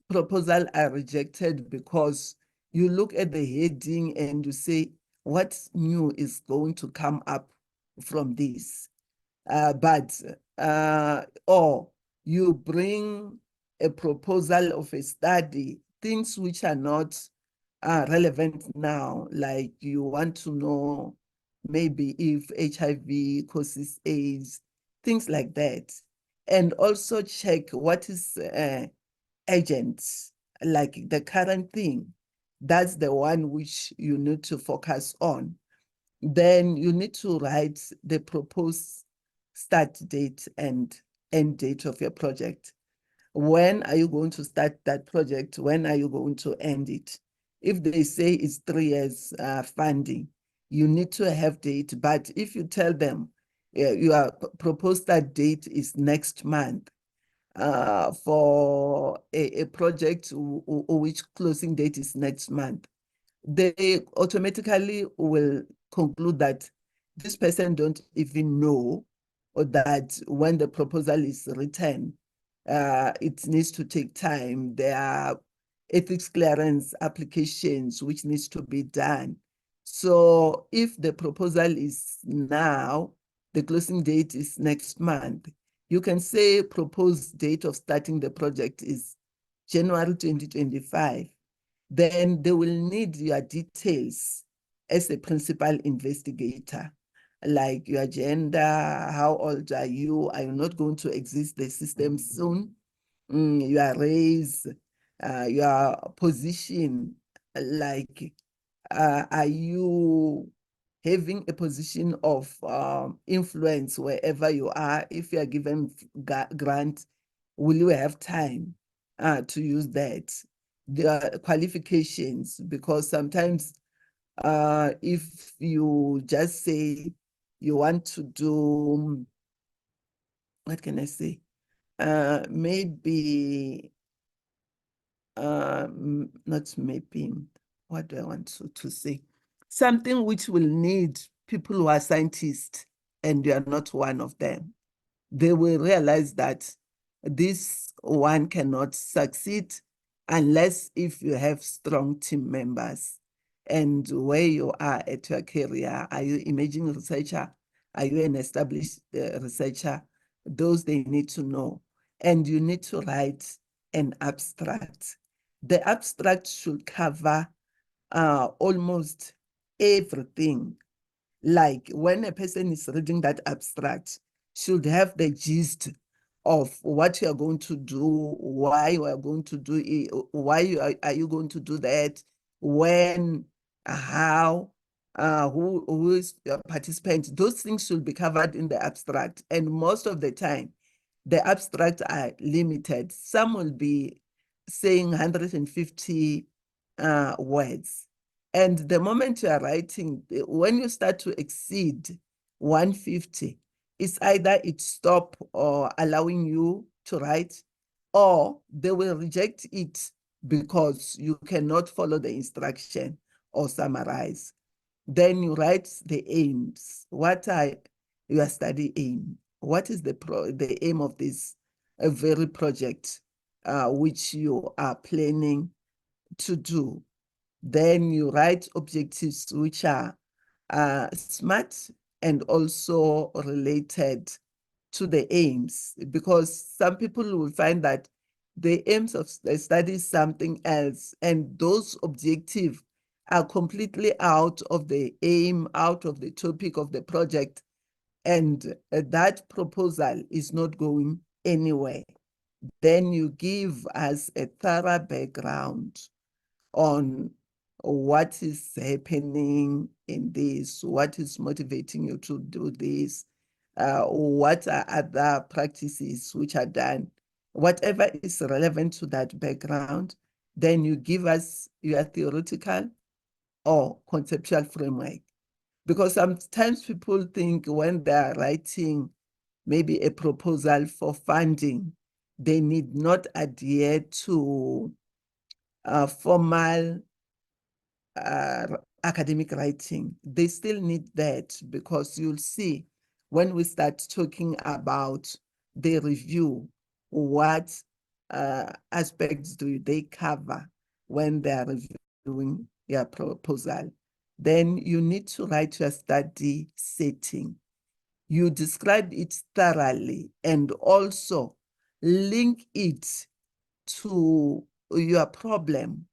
proposals are rejected because you look at the heading and you say, what new is going to come up from this? Or you bring a proposal of a study, things which are not relevant now, like you want to know maybe if HIV causes AIDS, things like that. And also check what is urgent, like the current thing. That's the one which you need to focus on. Then you need to write the proposed start date and end date of your project. When are you going to start that project? When are you going to end it? If they say it's 3 years funding, you need to have date. But if you tell them your proposed start date is next month for a project which closing date is next month, they automatically will conclude that this person don't even know, or that when the proposal is written, it needs to take time. There are ethics clearance applications which needs to be done. So if the proposal is now, the closing date is next month, you can say proposed date of starting the project is January 2025. Then they will need your details as a principal investigator, like your gender, how old are you not going to exit the system soon, your race, your position, like are you having a position of influence wherever you are, if you are given grant, will you have time to use that? The qualifications, because sometimes if you just say you want to do, what can I say? Maybe not mapping, what do I want to say? Something which will need people who are scientists and you are not one of them. They will realize that this one cannot succeed unless if you have strong team members. And where you are at your career, are you emerging researcher? Are you an established researcher? Those they need to know. And you need to write an abstract. The abstract should cover almost everything. Like when a person is reading that abstract, should have the gist of what you are going to do, why you are going to do it, why are you going to do that, when, how, who is your participant. Those things should be covered in the abstract. And most of the time, the abstracts are limited. Some will be saying 150 words. And the moment you are writing, when you start to exceed 150, it's either it stop or allowing you to write, or they will reject it because you cannot follow the instruction or summarize. Then you write the aims. What are your study aim? What is the aim of this very project which you are planning to do? Then you write objectives which are smart and also related to the aims, because some people will find that the aims of the study is something else, and those objectives are completely out of the aim, out of the topic of the project, and that proposal is not going anywhere. Then you give us a thorough background on what is happening in this, what is motivating you to do this, what are other practices which are done, whatever is relevant to that background. Then you give us your theoretical or conceptual framework. Because sometimes people think when they are writing maybe a proposal for funding, they need not adhere to formal academic writing. They still need that, because you'll see when we start talking about the review, what aspects do they cover when they are reviewing your proposal. Then you need to write your study setting. You describe it thoroughly and also link it to your problem,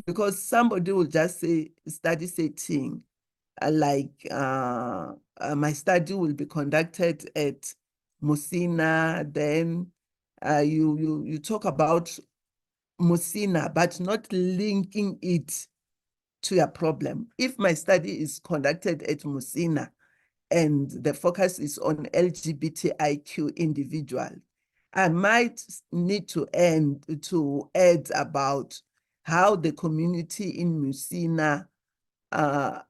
because somebody will just say study setting, like my study will be conducted at Musina. Then you talk about Musina, but not linking it to your problem. If my study is conducted at Musina and the focus is on LGBTIQ individual, I might need to add about how the community in Musina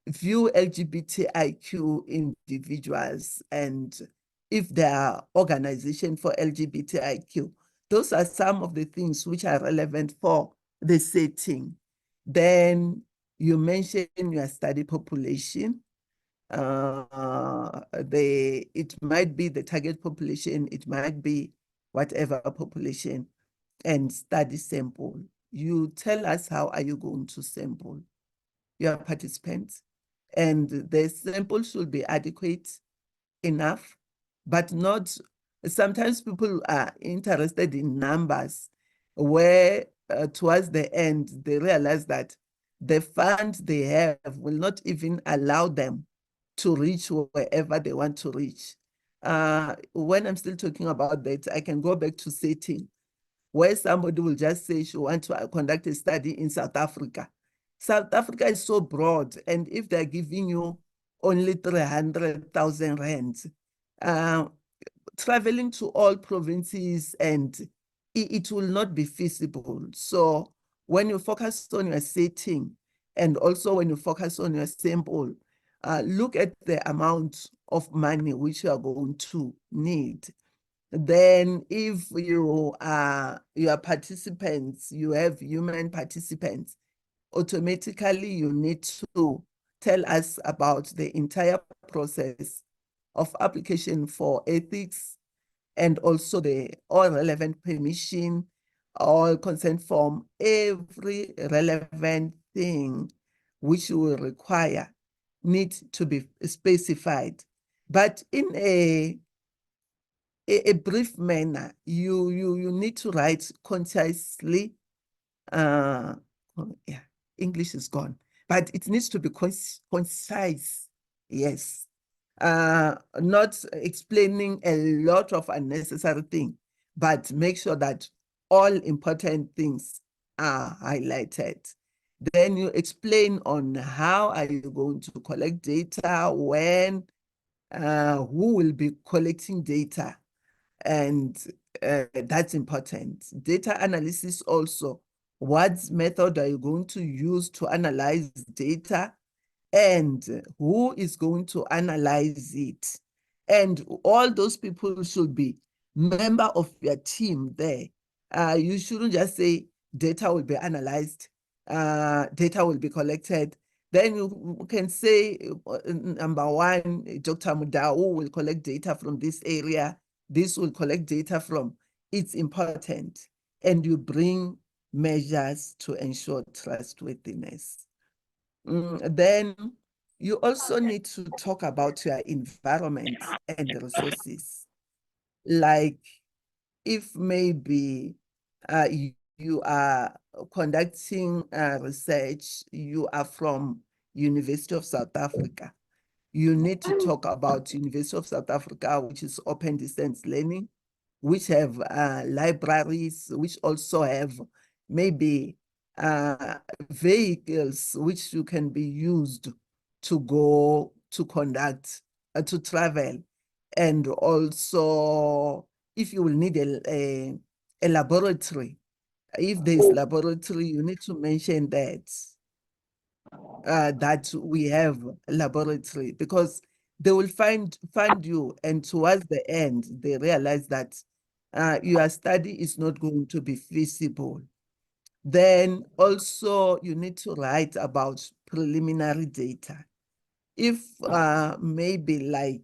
view LGBTIQ individuals, and if there are organizations for LGBTIQ. Those are some of the things which are relevant for the setting. Then you mention your study population. It might be the target population, it might be whatever population, and study sample. You tell us how are you going to sample your participants, and the sample should be adequate enough, but not, sometimes people are interested in numbers where towards the end they realize that the fund they have will not even allow them to reach wherever they want to reach. When I'm still talking about that, I can go back to setting, where somebody will just say she wants to conduct a study in South Africa. South Africa is so broad, and if they're giving you only 300,000 rands. Traveling to all provinces and it will not be feasible. So when you focus on your setting and also when you focus on your sample, look at the amount of money which you are going to need. Then if you are participants, you have human participants, automatically you need to tell us about the entire process of application for ethics and also the all relevant permission, all consent form, every relevant thing which you will require need to be specified. But in a brief manner, you need to write concisely. Yeah, English is gone, but it needs to be concise. Yes, not explaining a lot of unnecessary things, but make sure that all important things are highlighted. Then you explain on how are you going to collect data, when, who will be collecting data, and that's important. Data analysis also, what method are you going to use to analyze data, and who is going to analyze it? And all those people should be member of your team there. You shouldn't just say data will be analyzed, data will be collected. Then you can say, number one, Dr. Mudau will collect data from this area, this will collect data from. It's important. And you bring measures to ensure trustworthiness. Then you also need to talk about your environment and resources. Like if maybe you are conducting research, you are from University of South Africa, you need to talk about University of South Africa, which is open distance learning, which have libraries, which also have maybe vehicles which you can be used to go to conduct, to travel. And also, if you will need a laboratory, if there's laboratory, you need to mention that, that we have a laboratory, because they will fund you, and towards the end, they realize that your study is not going to be feasible. Then also you need to write about preliminary data. If maybe like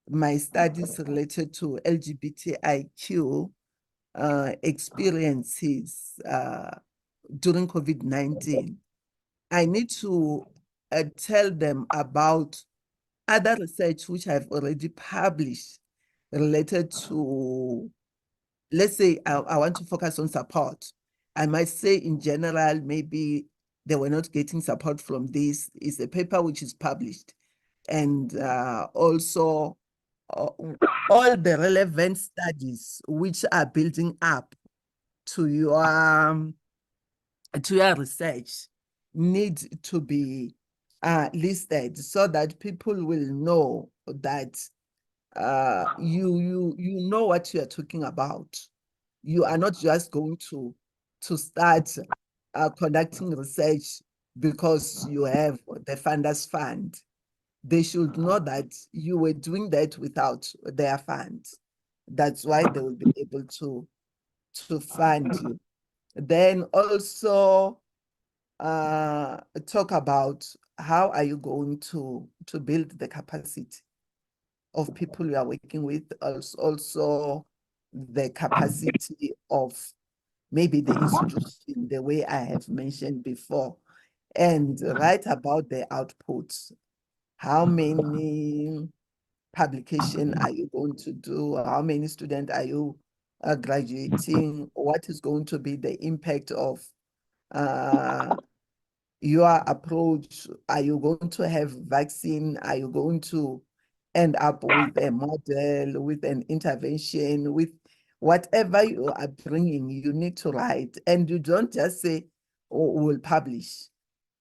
my studies related to LGBTIQ experiences during COVID-19, I need to tell them about other research which I've already published related to, let's say I want to focus on support. I might say in general, maybe they were not getting support from this. It's a paper which is published. And also all the relevant studies which are building up to your research need to be listed so that people will know that you know what you are talking about. You are not just going to start conducting research because you have the funders fund. They should know that you were doing that without their funds. That's why they will be able to fund you. Then also talk about how are you going to build the capacity of people you are working with, also the capacity of maybe the institution, the way I have mentioned before, and write about the outputs. How many publication are you going to do? How many students are you graduating? What is going to be the impact of your approach? Are you going to have vaccine? Are you going to end up with a model, with an intervention, with whatever you are bringing? You need to write, and you don't just say, oh, we'll publish.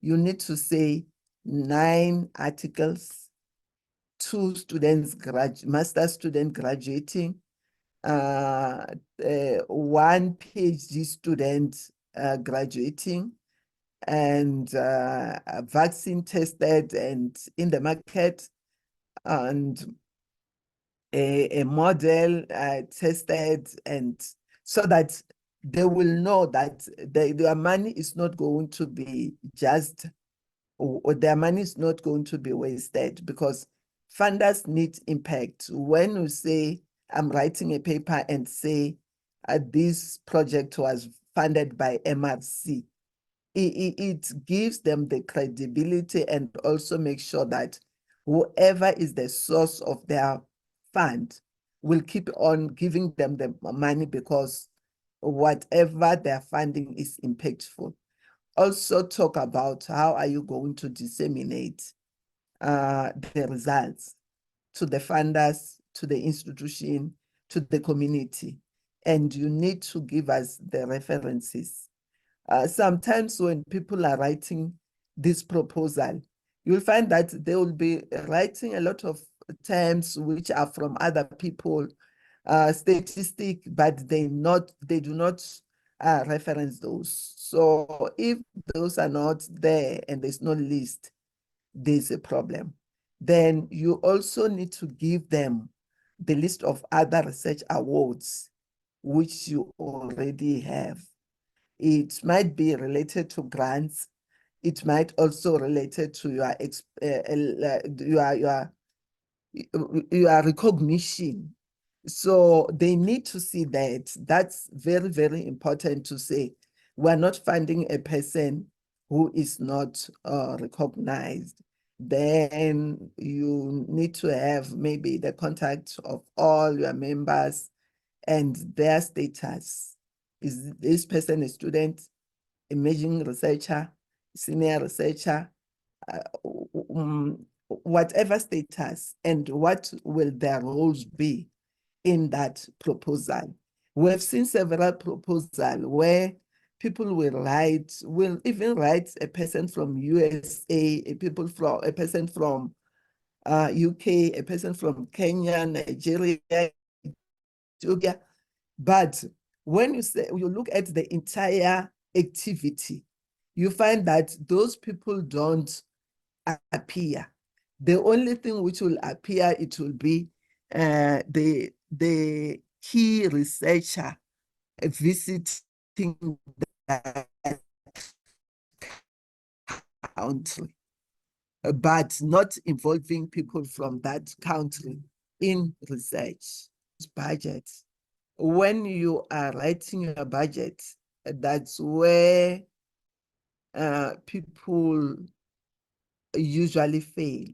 You need to say 9 articles, 2 students, master student graduating, 1 PhD student graduating, and vaccine tested and in the market, and a model tested, and so that they will know that their money is not going to be just, or their money is not going to be wasted, because funders need impact. When you say, I'm writing a paper and say, this project was funded by MRC, it gives them the credibility and also make sure that whoever is the source of their fund will keep on giving them the money, because whatever they're funding is impactful. Also talk about how are you going to disseminate the results to the funders, to the institution, to the community. And you need to give us the references. Sometimes when people are writing this proposal, you'll find that they will be writing a lot of terms which are from other people, statistic, but they do not reference those. So if those are not there and there's no list, there's a problem. Then you also need to give them the list of other research awards which you already have. It might be related to grants. It might also related to your recognition. So they need to see that. That's very, very important to say. We're not funding a person who is not recognized. Then you need to have maybe the contact of all your members and their status. Is this person a student, emerging researcher, senior researcher, whatever status, and what will their roles be in that proposal? We have seen several proposals where people will even write a person from USA, a person from UK, a person from Kenya, Nigeria, Ethiopia. But when you look at the entire activity, you find that those people don't appear. The only thing which will appear, it will be the key researcher visiting the country, but not involving people from that country in research. Budget. When you are writing your budget, that's where people usually fail,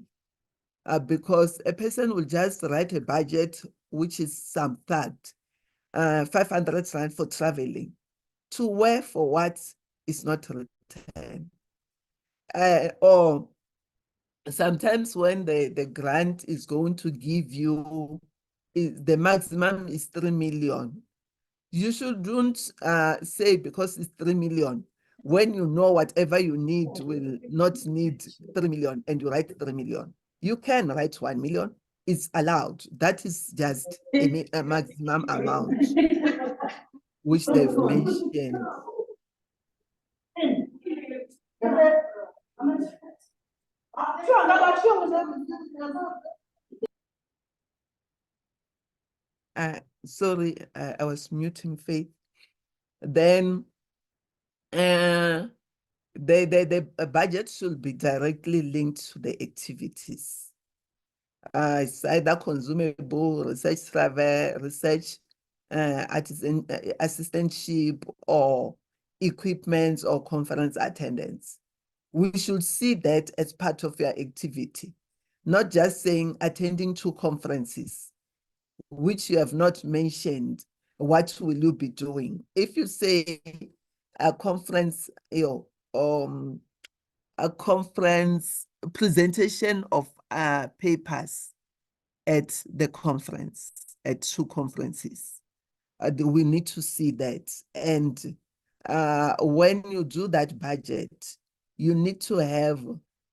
because a person will just write a budget which is some fact, 500 rand for traveling, to where for what is not returned. Or sometimes when the grant is going to give you, the maximum is 3 million. You shouldn't say because it's 3 million, when you know whatever you need will not need 3 million and you write 3 million. You can write 1 million, it's allowed. That is just a maximum amount which they've mentioned. Sorry, I was muting Faith. Then the budget should be directly linked to the activities. It's either consumable, research travel, research assistantship, or equipment or conference attendance. We should see that as part of your activity, not just saying attending 2 conferences, which you have not mentioned. What will you be doing? If you say a conference, a conference presentation of papers at the conference, at 2 conferences, we need to see that. And when you do that budget, you need to have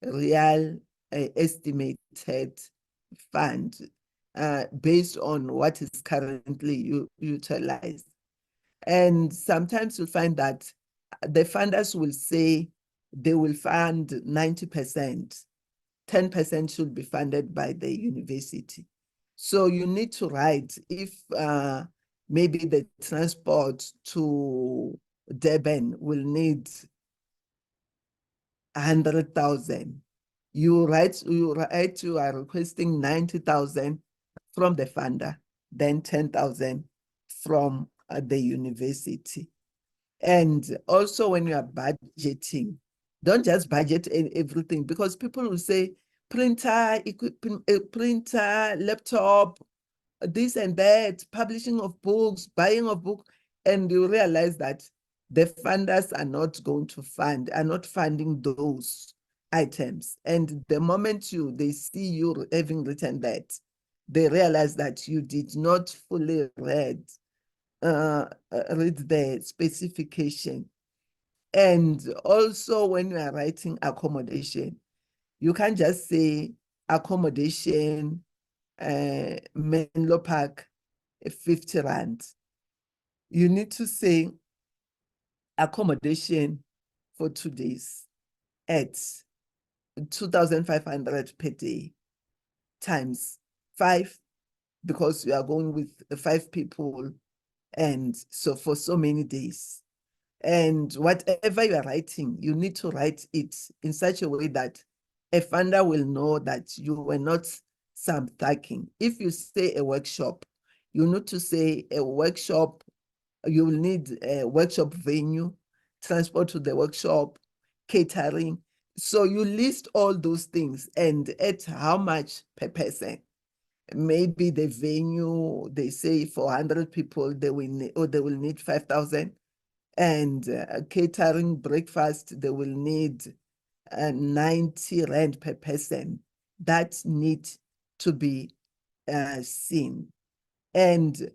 real estimated fund based on what is currently utilized. And sometimes you'll find that the funders will say they will fund 90%, 10% should be funded by the university. So you need to write if maybe the transport to Durban will need 100,000. You write you are requesting 90,000 from the funder, then 10,000 from the university. And also when you are budgeting, don't just budget everything, because people will say printer, equipment, printer, laptop, this and that, publishing of books, buying of books, and you realize that the funders are not funding those items. And the moment they see you having written that, they realize that you did not fully read the specification. And also when you are writing accommodation, you can't just say accommodation, Menlo Park, 50 rand. You need to say accommodation for 2 days at 2,500 per day times 5, because you are going with 5 people, and so for so many days. And whatever you are writing, you need to write it in such a way that a funder will know that you were not thugging. If you say a workshop, you need to say a workshop, you will need a workshop venue, transport to the workshop, catering. So you list all those things and at how much per person. Maybe the venue, they say for 100 people, they will need 5,000. And catering, breakfast, they will need 90 rand per person. That need to be seen. And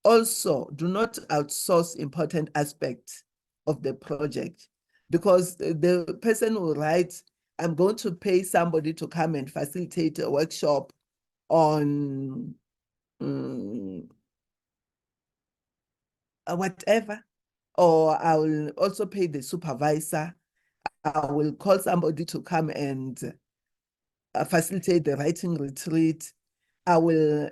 also, do not outsource important aspects of the project, because the person will write, I'm going to pay somebody to come and facilitate a workshop on whatever, or I will also pay the supervisor. I will call somebody to come and facilitate the writing retreat. I will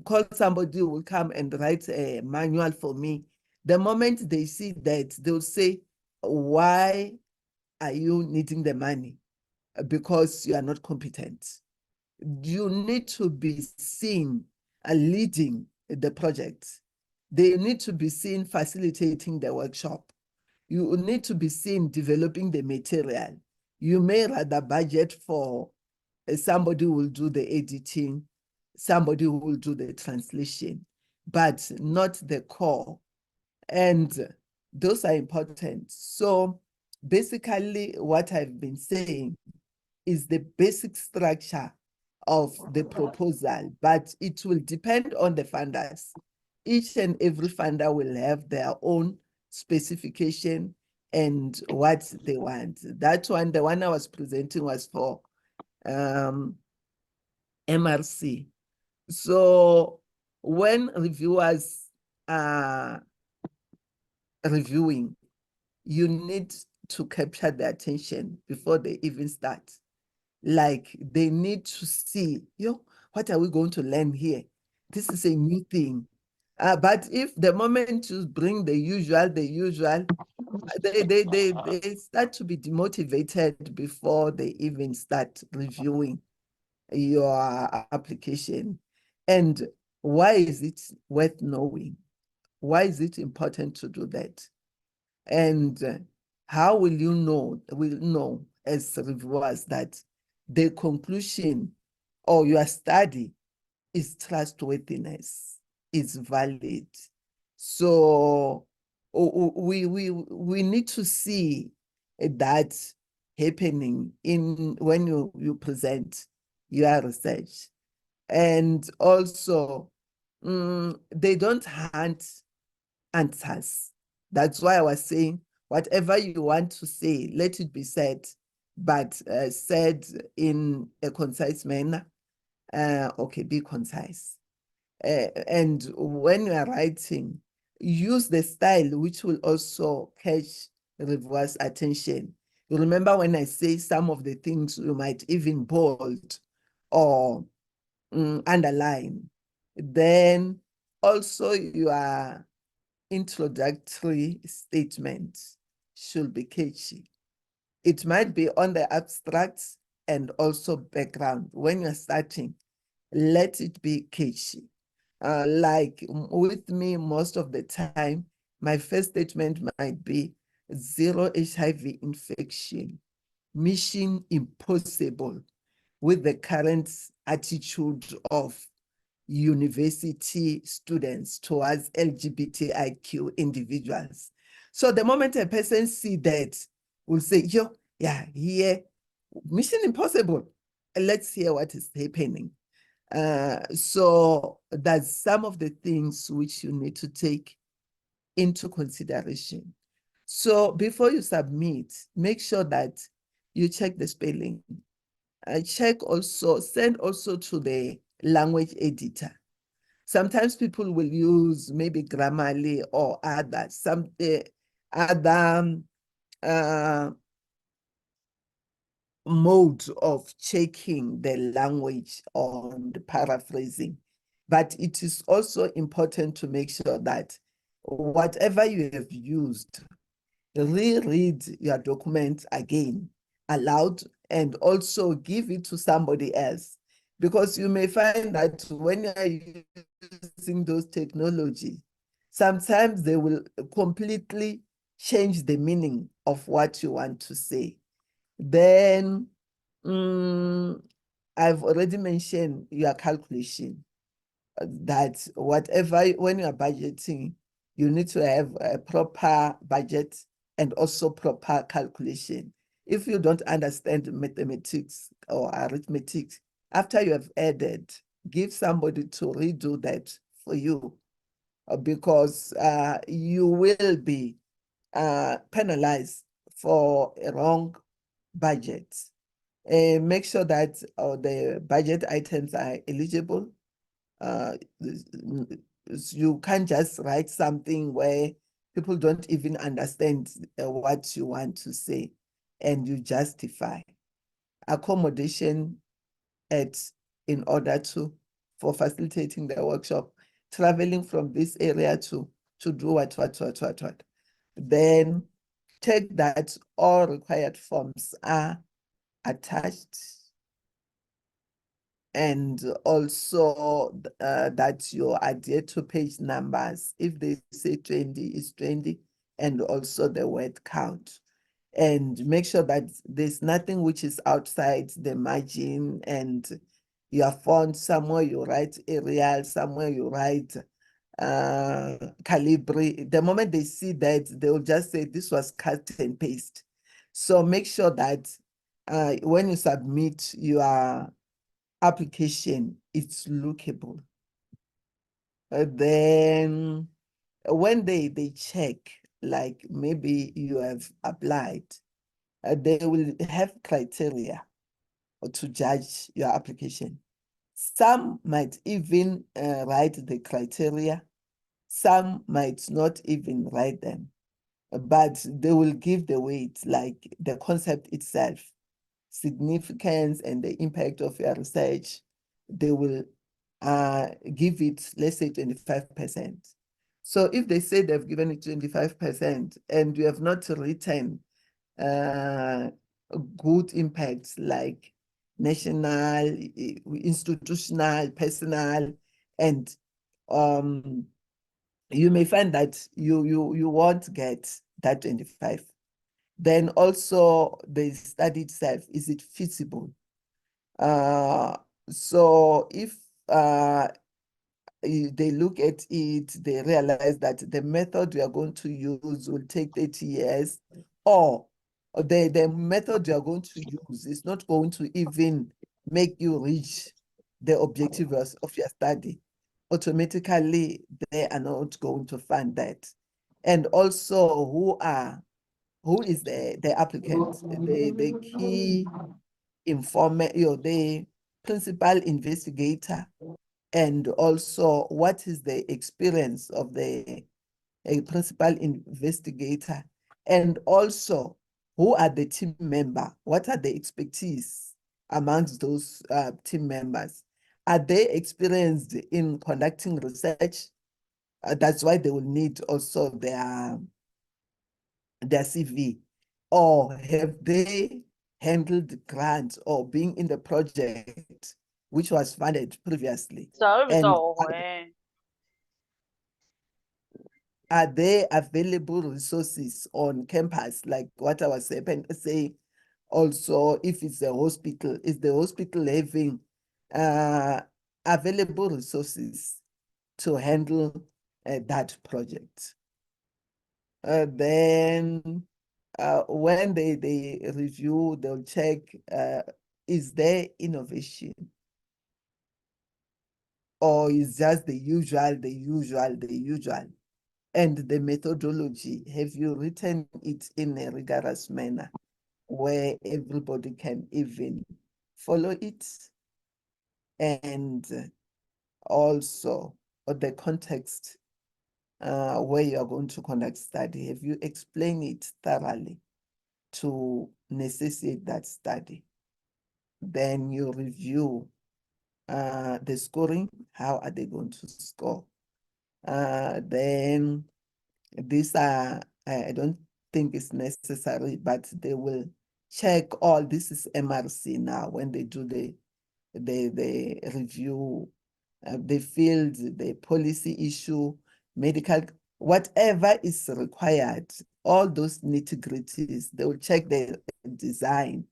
call somebody who will come and write a manual for me. The moment they see that, they'll say, why are you needing the money? Because you are not competent. You need to be seen leading the project. They need to be seen facilitating the workshop. You need to be seen developing the material. You may rather budget for somebody who will do the editing, somebody who will do the translation, but not the core. And those are important. So basically what I've been saying is the basic structure of the proposal, but it will depend on the funders. Each and every funder will have their own specification and what they want. That one, the one I was presenting was for MRC. So when reviewers are reviewing, you need to capture their attention before they even start. Like they need to see, what are we going to learn here? This is a new thing. But if the moment you bring the usual, they start to be demotivated before they even start reviewing your application. And why is it worth knowing? Why is it important to do that? And how will you know, as reviewers that the conclusion or your study is trustworthiness, is valid? So we need to see that happening when you present your research. And also, they don't hunt answers. That's why I was saying, whatever you want to say, let it be said, but said in a concise manner. Okay, be concise. And when you are writing, use the style which will also catch reviewers' attention. You remember when I say some of the things you might even bold or underline. Then also your introductory statement should be catchy. It might be on the abstracts and also background. When you're starting, let it be catchy. Like with me, most of the time, my first statement might be zero HIV infection, mission impossible with the current attitude of university students towards LGBTIQ individuals. So the moment a person see that, will say, yo, yeah, here, mission impossible. Let's hear what is happening. So that's some of the things which you need to take into consideration. So before you submit, make sure that you check the spelling. Check also, send also to the language editor. Sometimes people will use maybe Grammarly or other, other mode of checking the language on the paraphrasing. But it is also important to make sure that whatever you have used, reread your document again aloud and also give it to somebody else. Because you may find that when you are using those technologies, sometimes they will completely change the meaning of what you want to say. Then I've already mentioned your calculation, that whatever, when you are budgeting, you need to have a proper budget and also proper calculation. If you don't understand mathematics or arithmetic, after you have added, give somebody to redo that for you, because you will be penalized for a wrong budget. Make sure that the budget items are eligible. You can't just write something where people don't even understand what you want to say, and you justify. Accommodation in order for facilitating the workshop, traveling from this area to do what. Then check that all required forms are attached, and also that you adhere to page numbers. If they say 20, it's 20, and also the word count. And make sure that there's nothing which is outside the margin, and your font, somewhere you write Arial, somewhere you write Calibri. The moment they see that, they will just say this was cut and paste. So make sure that when you submit your application, it's lookable. Then when they check, like maybe you have applied, they will have criteria to judge your application. Some might even write the criteria. Some might not even write them, but they will give the weight, like the concept itself, significance and the impact of your research. They will give it, let's say 25%. So if they say they've given it 25% and you have not written good impacts like national, institutional, personal, and you may find that you won't get that 25. Then also the study itself, is it feasible? So if they look at it, they realize that the method we are going to use will take 30 years, or the method you are going to use is not going to even make you reach the objectives of your study, automatically they are not going to fund that. And also who is the applicant, the key informant, principal investigator, and also what is the experience of a principal investigator, and also who are the team member, what are the expertise amongst those team members? Are they experienced in conducting research? That's why they will need also their CV. Or have they handled grants or being in the project which was funded previously? And are there available resources on campus, like what I was saying? Also, if it's a hospital, is the hospital having available resources to handle that project? Then when they review, they'll check, is there innovation? Or is just the usual? And the methodology, have you written it in a rigorous manner where everybody can even follow it? And also the context where you are going to conduct study, have you explained it thoroughly to necessitate that study? Then you review the scoring, how are they going to score? Then these are, I don't think it's necessary, but they will check all, this is MRC now, when they do the review, the field, the policy issue, medical, whatever is required, all those nitty-gritties, they will check the design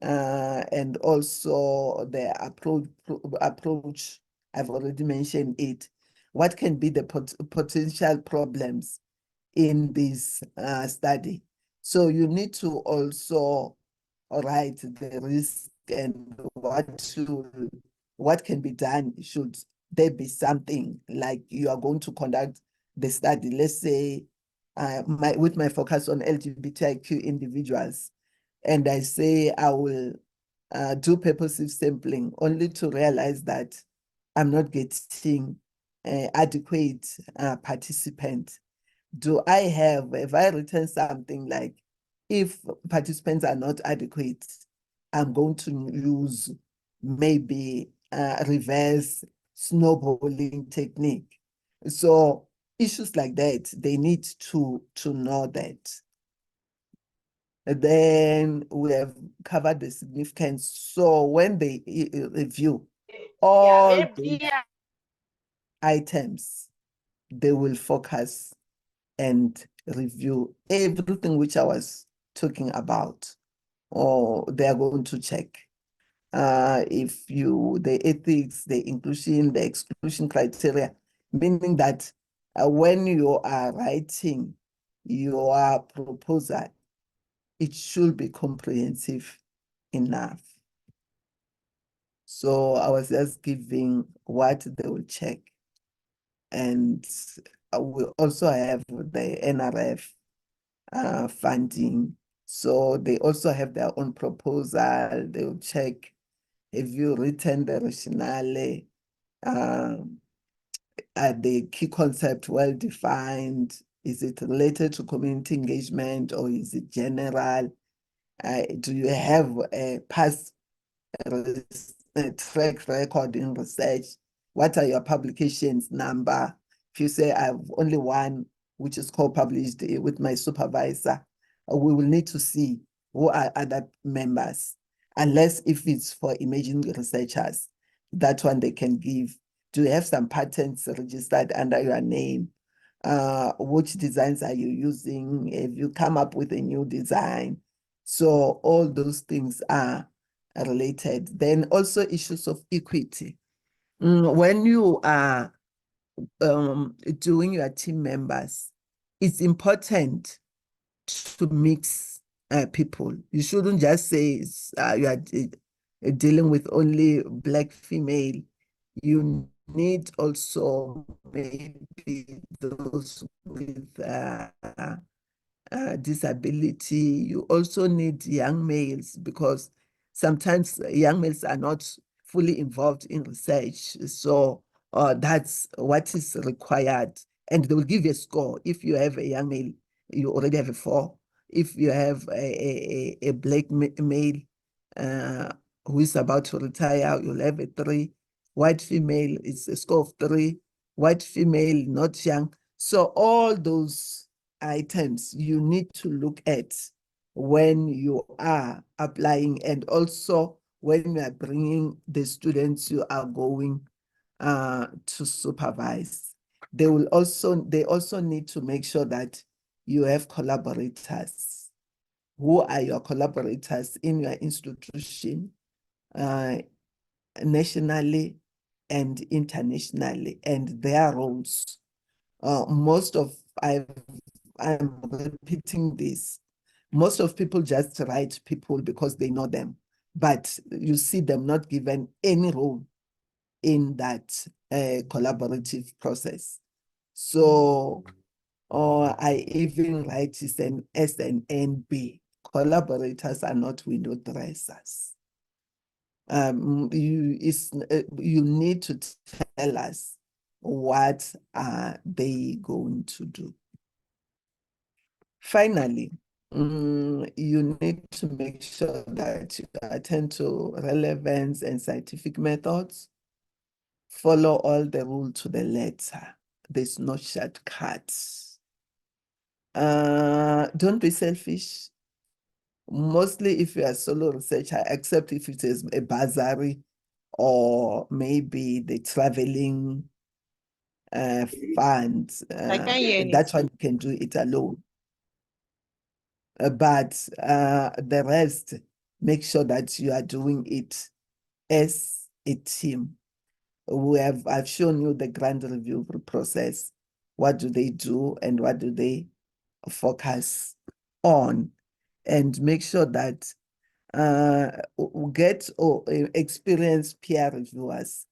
and also the approach. I've already mentioned it. What can be the potential problems in this study? So you need to also write the risk and what can be done. Should there be something like you are going to conduct the study, let's say with my focus on LGBTIQ individuals, and I say I will do purposive sampling, only to realize that I'm not getting adequate participants. Have I written something like, if participants are not adequate, I'm going to use maybe reverse snowballing technique. So issues like that, they need to know that. And then we have covered the significance. So when they review all the items, they will focus and review everything which I was talking about, or they are going to check the ethics, the inclusion, the exclusion criteria, meaning that when you are writing your proposal, it should be comprehensive enough. So I was just giving what they will check. And we also have the NRF funding. So they also have their own proposal. They will check, have you written the rationale? Are the key concept well defined? Is it related to community engagement, or is it general? Do you have a past track record in research? What are your publications number? If you say I have only one, which is co-published with my supervisor, we will need to see who are other members, unless if it's for emerging researchers, that one they can give. Do you have some patents registered under your name? Which designs are you using? Have you come up with a new design? So all those things are related. Then also issues of equity. When you are doing your team members, it's important to mix people. You shouldn't just say you are dealing with only Black female. You need also maybe those with disability. You also need young males, because sometimes young males are not fully involved in research. So that's what is required. And they will give you a score. If you have a young male, you already have a 4. If you have a black male who is about to retire, you'll have a 3. White female is a score of 3. White female, not young. So all those items you need to look at when you are applying, and also when you are bringing the students you are going to supervise. They also need to make sure that you have collaborators. Who are your collaborators in your institution, nationally and internationally, and their roles. I'm repeating this. Most of people just write people because they know them, but you see them not given any role in that collaborative process. So, I even write is an SNNB. Collaborators are not window dressers. You need to tell us what are they going to do. Finally, you need to make sure that you attend to relevance and scientific methods. Follow all the rules to the letter. There's no shortcuts. Don't be selfish. Mostly if you are a solo researcher, except if it is a bursary or maybe the traveling fund, that's why you can do it alone. But the rest, make sure that you are doing it as a team. I've shown you the grant review process. What do they do and what do they focus on? And make sure that get experienced peer reviewers.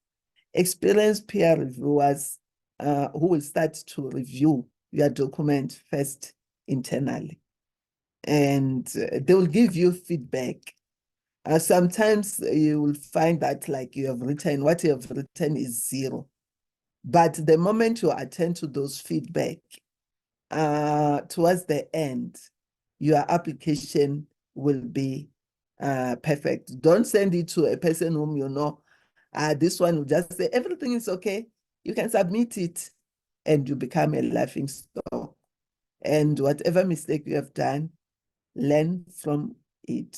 Experienced peer reviewers who will start to review your document first internally. And they will give you feedback. Sometimes you will find that what you have written is 0. But the moment you attend to those feedback, towards the end, your application will be perfect. Don't send it to a person whom you know. This one will just say, everything is okay. You can submit it, and you become a laughing stock. And whatever mistake you have done, learn from it.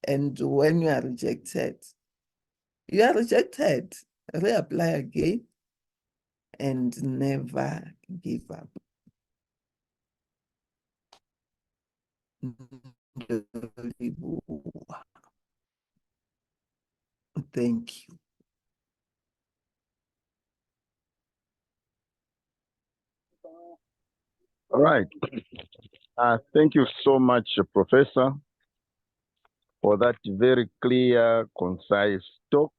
And when you are rejected, reapply again and never give up. Thank you. All right. Thank you so much, Professor, for that very clear, concise talk.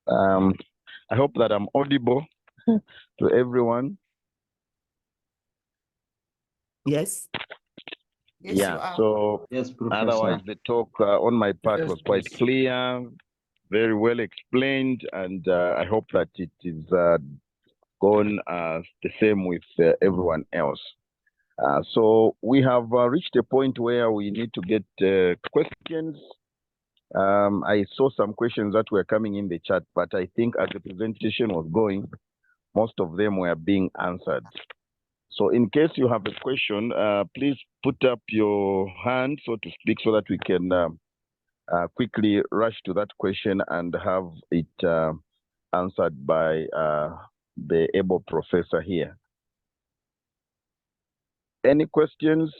I hope that I'm audible to everyone. Yes. Yes, Yeah, you are. so Yes, Professor. otherwise the talk on my part was quite please. clear, very well explained, and I hope that it is gone the same with everyone else. So we have reached a point where we need to get questions. I saw some questions that were coming in the chat, but I think as the presentation was going, most of them were being answered. So in case you have a question, please put up your hand, so to speak, so that we can quickly rush to that question and have it answered by the able professor here. Any questions?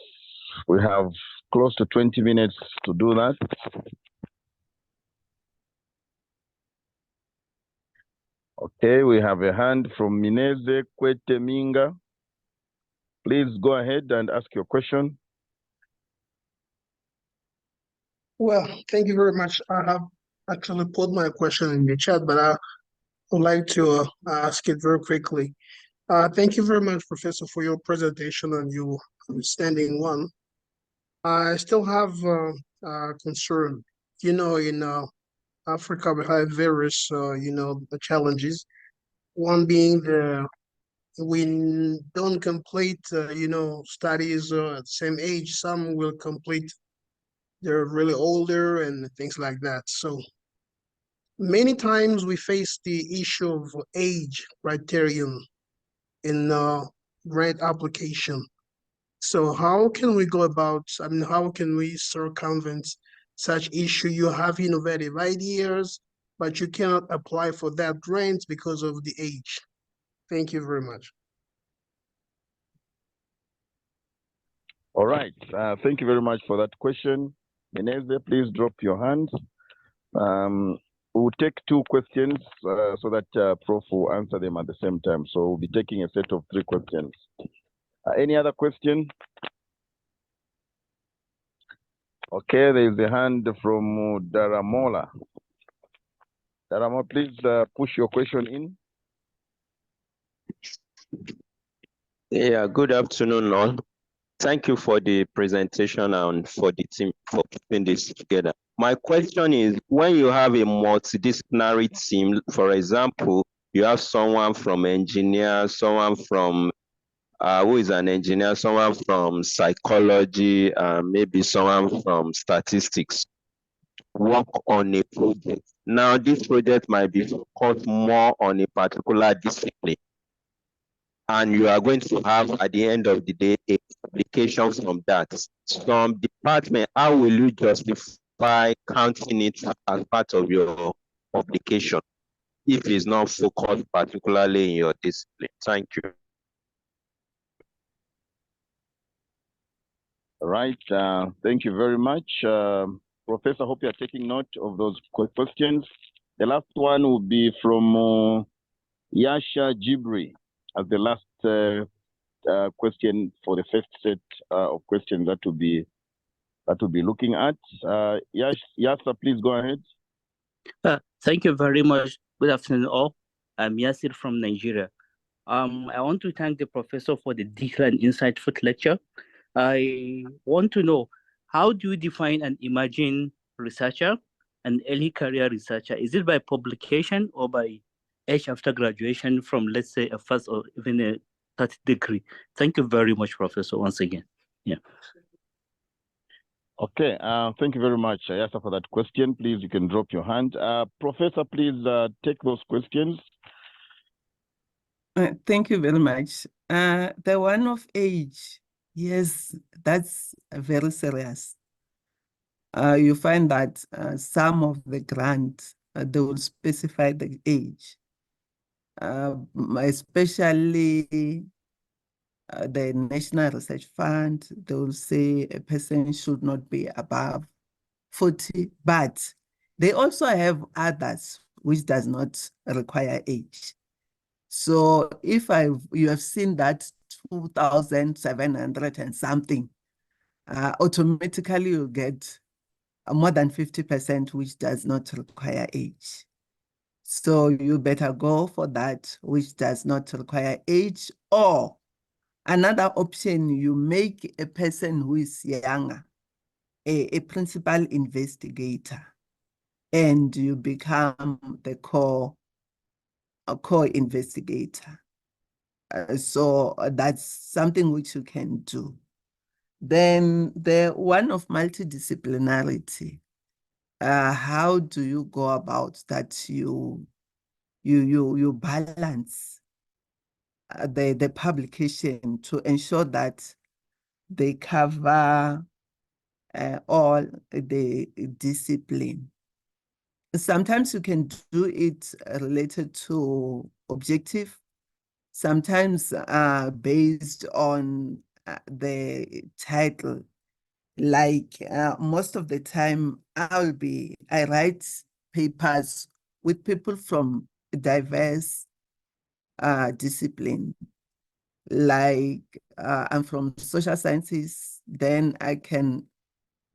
We have close to 20 minutes to do that. Okay, we have a hand from Mineze Kweteminga. Please go ahead and ask your question. Well, thank you very much. I have actually put my question in the chat, but I would like to ask it very quickly. Thank you very much, Professor, for your presentation and your understanding one. I still have a concern. You know, in Africa will have various, the challenges. One being we don't complete, studies at the same age. Some will complete, they're really older and things like that. So many times we face the issue of age criterion in grant application. So how can we go about, how can we circumvent such issue? You have innovative ideas, but you cannot apply for that grant because of the age. Thank you very much. All right. Thank you very much for that question. Menezes, please drop your hand. We'll take two questions so that Prof will answer them at the same time. So we'll be taking a set of 3 questions. Any other question? Okay, there is a hand from Daramola. Daramola, please push your question in. Yeah, good afternoon, all. Thank you for the presentation and for the team for putting this together. My question is, when you have a multidisciplinary team, for example, you have someone from engineer, someone from who is an engineer, someone from psychology, maybe someone from statistics, work on a project. Now, this project might be focused more on a particular discipline. And you are going to have, at the end of the day, a publication from that. Some department, how will you justify counting it as part of your publication if it's not focused particularly in your discipline? Thank you. All right. Thank you very much. Professor, I hope you're taking note of those questions. The last one will be from Yasha Jibri as the last question for the first set of questions that we'll be looking at. Yasha, please go ahead. Thank you very much. Good afternoon, all. I'm Yasir from Nigeria. I want to thank the professor for the detailed and insightful lecture. I want to know, how do you define an emerging researcher, an early career researcher? Is it by publication or by age after graduation from, let's say, a first or even a third degree? Thank you very much, Professor, once again. Yeah. Okay, thank you very much, Yasa, for that question. Please, you can drop your hand. Professor, please take those questions. Thank you very much. The one of age, yes, that's very serious. You find that some of the grants, they will specify the age, especially the National Research Fund. They will say a person should not be above 40, but they also have others which does not require age. So if you have seen that 2,700 and something, automatically you get more than 50% which does not require age. So you better go for that which does not require age, or another option, you make a person who is younger a principal investigator, and you become the core investigator. So that's something which you can do. Then the one of multidisciplinarity, how do you go about that? You balance the publication to ensure that they cover all the discipline. Sometimes you can do it related to objective, sometimes based on the title. Like most of the time, I write papers with people from diverse discipline. Like I'm from social sciences, then I can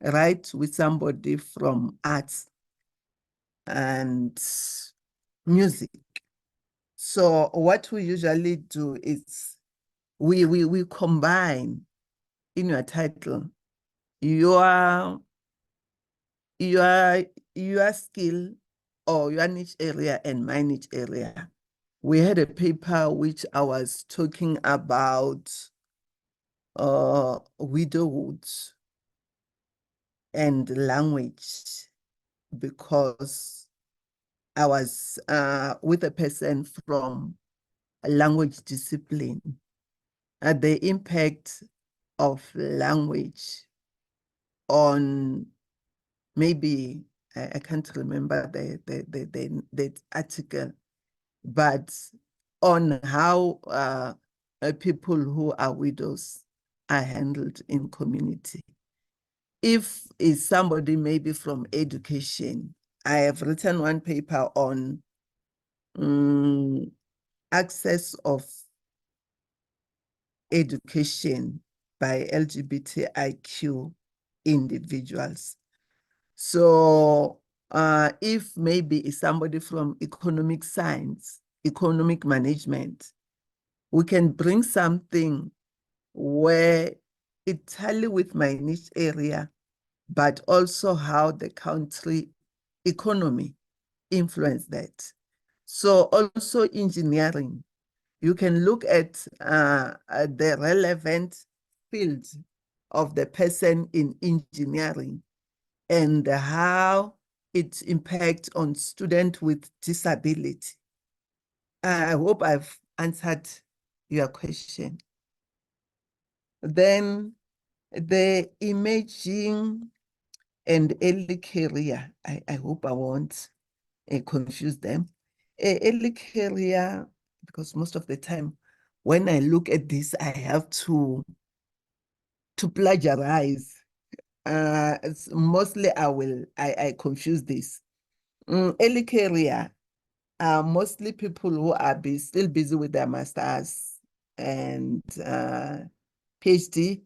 write with somebody from arts and music. So what we usually do is we combine in your title your skill or your niche area and my niche area. We had a paper which I was talking about widowhood and language, because I was with a person from a language discipline, the impact of language on maybe, I can't remember the article, but on how people who are widows are handled in community. If it's somebody maybe from education, I have written one paper on access of education by LGBTIQ individuals. So if maybe it's somebody from economic science, economic management, we can bring something where it tally with my niche area, but also how the country economy influence that. So also engineering, you can look at the relevant fields of the person in engineering and how it impacts on students with disability. I hope I've answered your question. Then the imaging and early career, I hope I won't confuse them. Early career, because most of the time when I look at this, I have to plagiarize. Mostly I confuse this. Early career are mostly people who are still busy with their masters and PhD.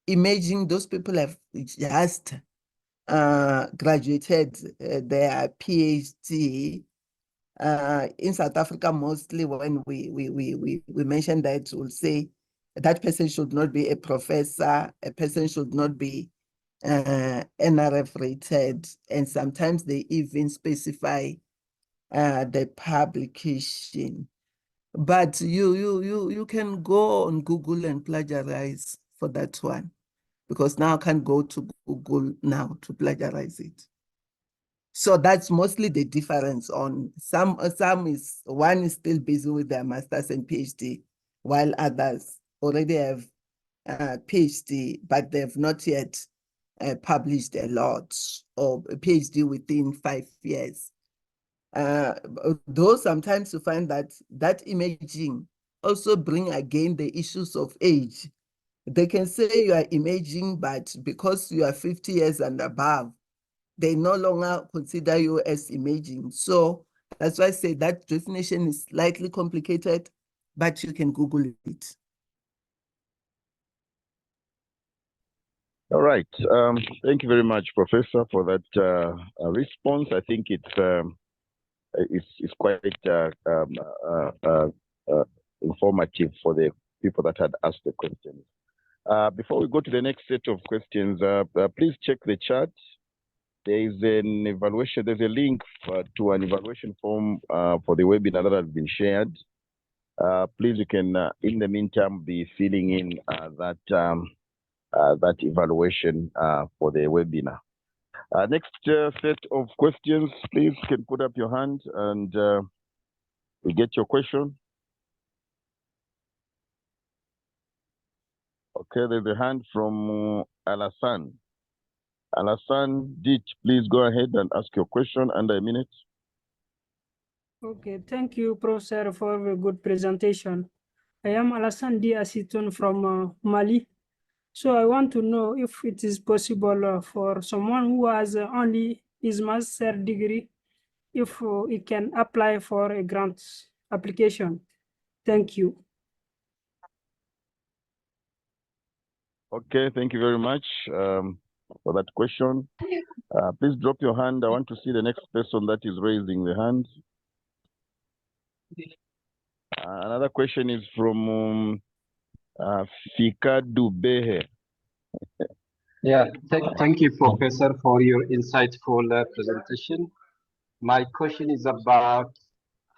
Imagine those people have just graduated their PhD. In South Africa, mostly when we mention that, we'll say that person should not be a professor, a person should not be NRF rated, and sometimes they even specify the publication. But you can go on Google and plagiarize for that one, because now I can go to Google now to plagiarize it. So that's mostly the difference. On some is, one is still busy with their masters and PhD, while others already have PhD, but they've not yet published a lot, or a PhD within 5 years. Though sometimes you find that imaging also bring again the issues of age. They can say you are imaging, but because you are 50 years and above, they no longer consider you as imaging. So that's why I say that definition is slightly complicated, but you can Google it. All right. Thank you very much, Professor, for that response. I think it's quite informative for the people that had asked the questions. Before we go to the next set of questions, please check the chat. There is an evaluation, there's a link to an evaluation form for the webinar that has been shared. Please, you can, in the meantime, be filling in that evaluation for the webinar. Next set of questions, please can put up your hand and we get your question. Okay, there's a hand from Alassane. Alassane Ditch, please go ahead and ask your question under a minute. Okay, thank you, Professor, for a good presentation. I am Alassane D. Asiton from Mali. So I want to know if it is possible for someone who has only his master's degree, if he can apply for a grant application. Thank you. Okay, thank you very much for that question. Please drop your hand. I want to see the next person that is raising the hand. Another question is from Fika Dubehe. Yeah, thank you, Professor, for your insightful presentation. My question is about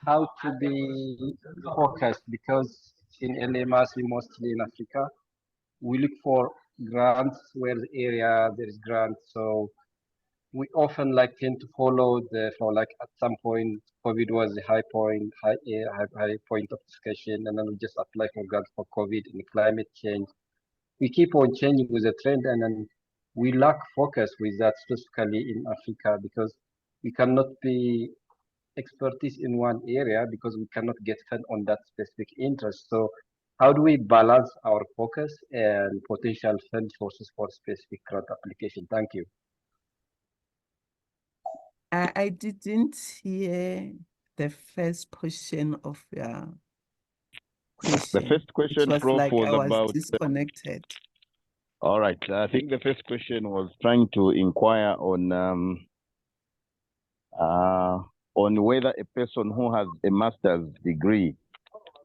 how to be focused, because in LMS, mostly in Africa, we look for grants where the area there is grants. So we often tend to follow at some point COVID was a high point of discussion, and then we just apply for grants for COVID and climate change. We keep on changing with the trend, and then we lack focus with that, specifically in Africa, because we cannot be expertise in one area because we cannot get fed on that specific interest. So how do we balance our focus and potential fund sources for specific grant application? Thank you. I didn't hear the first portion of your question. The first question, It was Prof, like was I was about. disconnected. All right. I think the first question was trying to inquire on whether a person who has a master's degree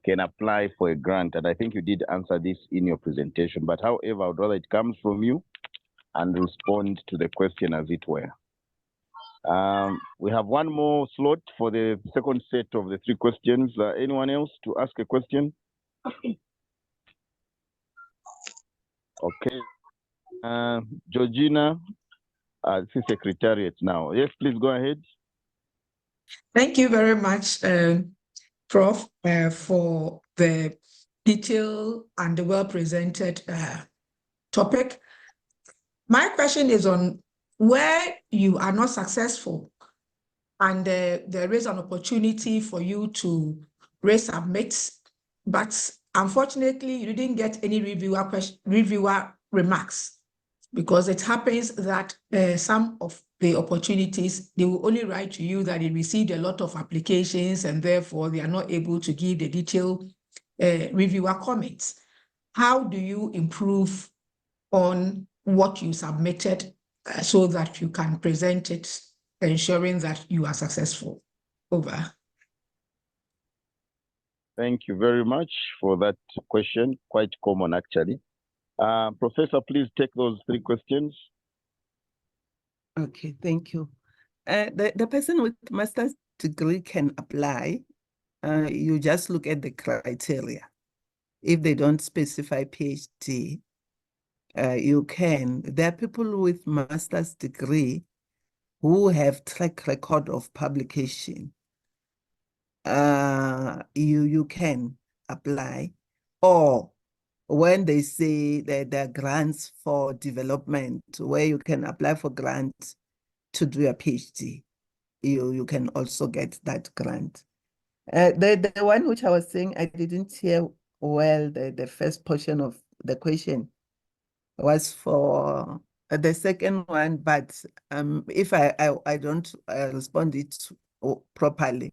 can apply for a grant. And I think you did answer this in your presentation. But however, I would rather it comes from you and respond to the question as it were. We have one more slot for the second set of the three questions. Anyone else to ask a question? Okay. Georgina, this is Secretariat now. Yes, please go ahead. Thank you very much, Prof, for the detailed and well-presented topic. My question is on where you are not successful and there is an opportunity for you to resubmit, but unfortunately you didn't get any reviewer remarks, because it happens that some of the opportunities, they will only write to you that they received a lot of applications and therefore they are not able to give the detailed reviewer comments. How do you improve on what you submitted so that you can present it, ensuring that you are successful? Over. Thank you very much for that question. Quite common, actually. Professor, please take those three questions. Okay, thank you. The person with master's degree can apply. You just look at the criteria. If they don't specify PhD, you can. There are people with master's degree who have track record of publication. You can apply. Or when they say that there are grants for development, where you can apply for grants to do a PhD, you can also get that grant. The one which I was saying, I didn't hear well, the first portion of the question was for the second one, but if I don't respond it properly,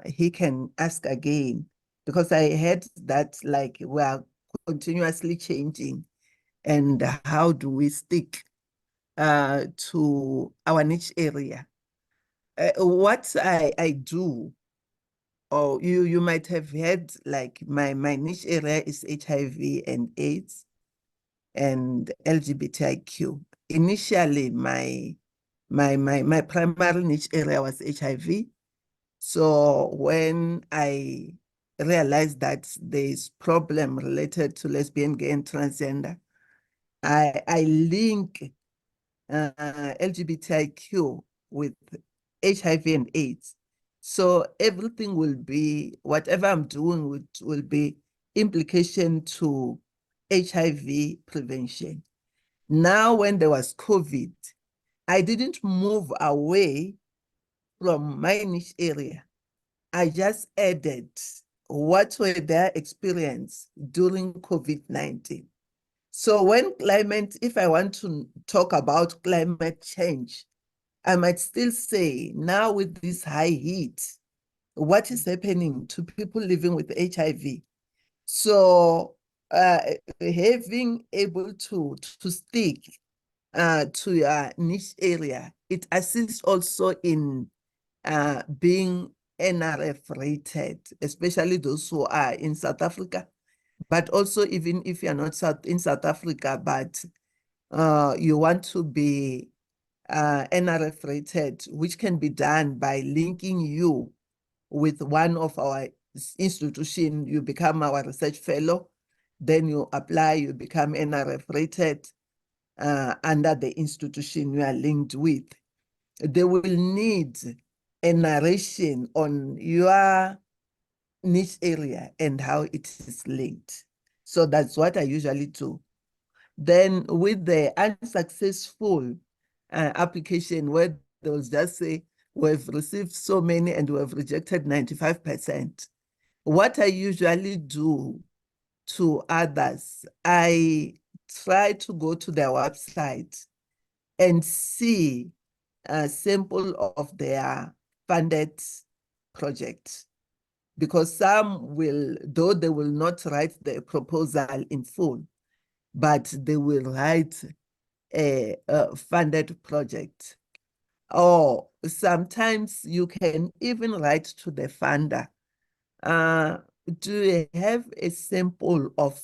he can ask again, because I heard that we are continuously changing, and how do we stick to our niche area? What I do, or you might have heard, my niche area is HIV and AIDS and LGBTIQ. Initially, my primary niche area was HIV. So when I realized that there's problem related to lesbian, gay, and transgender, I link LGBTIQ with HIV and AIDS. So everything will be, whatever I'm doing will be implication to HIV prevention. Now, when there was COVID, I didn't move away from my niche area. I just added what were their experience during COVID-19. So when climate, if I want to talk about climate change, I might still say, now with this high heat, what is happening to people living with HIV? So having able to stick to your niche area, it assists also in being NRF rated, especially those who are in South Africa, but also even if you're not in South Africa, but you want to be NRF rated, which can be done by linking you with one of our institution. You become our research fellow, then you apply, you become NRF rated under the institution you are linked with. They will need a narration on your niche area and how it is linked. So that's what I usually do. Then with the unsuccessful application where they'll just say, we've received so many and we've rejected 95%. What I usually do to others, I try to go to their website and see a sample of their funded project. Because some will, though they will not write the proposal in full, but they will write a funded project. Or sometimes you can even write to the funder, do you have a sample of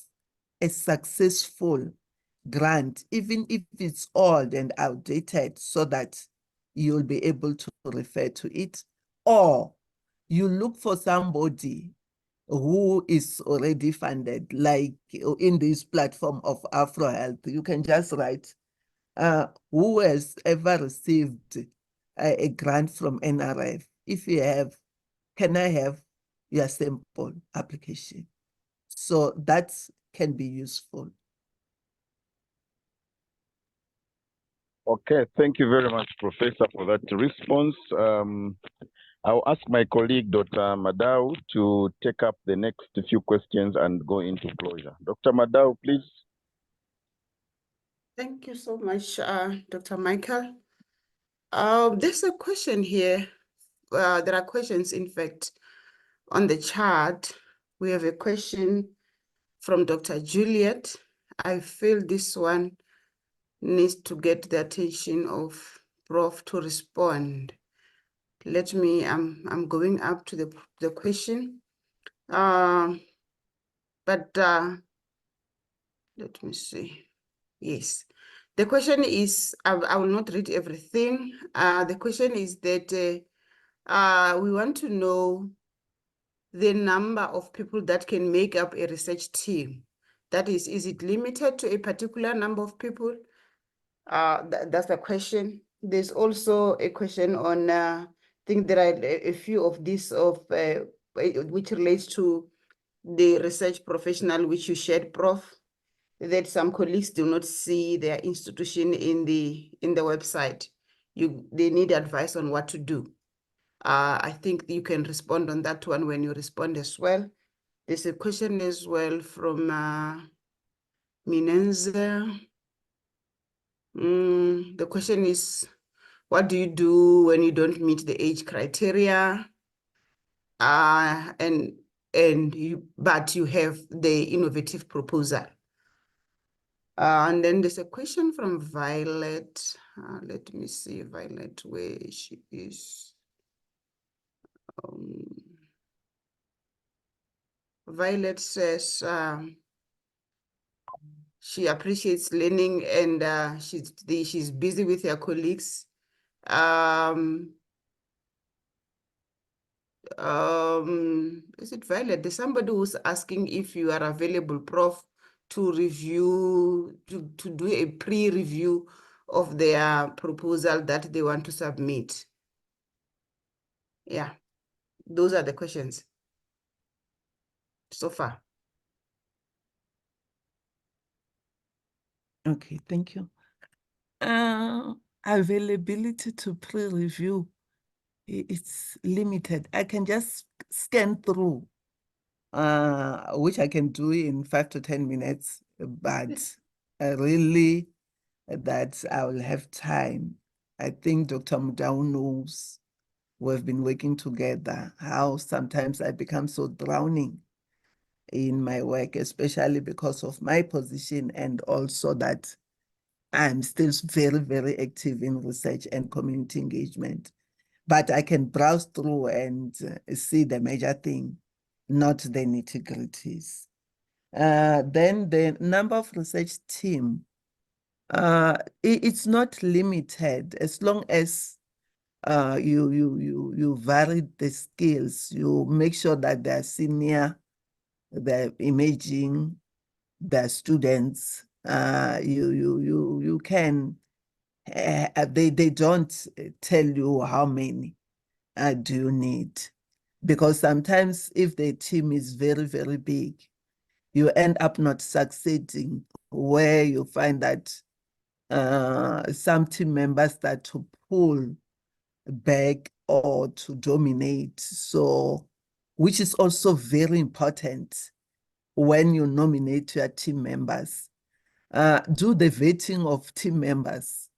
a successful grant, even if it's old and outdated, so that you'll be able to refer to it? Or you look for somebody who is already funded, like in this platform of AFREhealth. You can just write, who has ever received a grant from NRF? If you have, can I have your sample application? So that can be useful. Okay, thank you very much, Professor, for that response. I'll ask my colleague, Dr. Mudau, to take up the next few questions and go into closure. Dr. Mudau, please. Thank you so much, Dr. Michael. There's a question here. There are questions, in fact, on the chart. We have a question from Dr. Juliet. I feel this one needs to get the attention of Prof to respond. Let me, I'm going up to the question. Let me see. Yes. The question is, I will not read everything. The question is that we want to know the number of people that can make up a research team. That is it limited to a particular number of people? That's the question. There's also a question on, I think there are a few of these which relates to the research professional which you shared, Prof, that some colleagues do not see their institution in the website. They need advice on what to do. I think you can respond on that one when you respond as well. There's a question as well from Minenza. The question is, what do you do when you don't meet the age criteria? But you have the innovative proposal. And then there's a question from Violet. Let me see, Violet, where she is. Violet says she appreciates learning and she's busy with her colleagues. Is it Violet? There's somebody who's asking if you are available, Prof, to review, to do a pre-review of their proposal that they want to submit. Yeah, those are the questions so far. Okay, thank you. Availability to pre-review, it's limited. I can just scan through, which I can do in 5 to 10 minutes, but really that I will have time. I think Dr. Mudau knows, we've been working together, how sometimes I become so drowning in my work, especially because of my position, and also that I'm still very, very active in research and community engagement. But I can browse through and see the major thing, not the nitty-gritties. Then the number of research team, It's not limited as long as you vary the skills. You make sure that they're senior, they're imaging, they're students. You can. They don't tell you how many do you need, because sometimes if the team is very, very big, you end up not succeeding, where you find that some team members start to pull back or to dominate. So, which is also very important when you nominate your team members. Do the vetting of team members.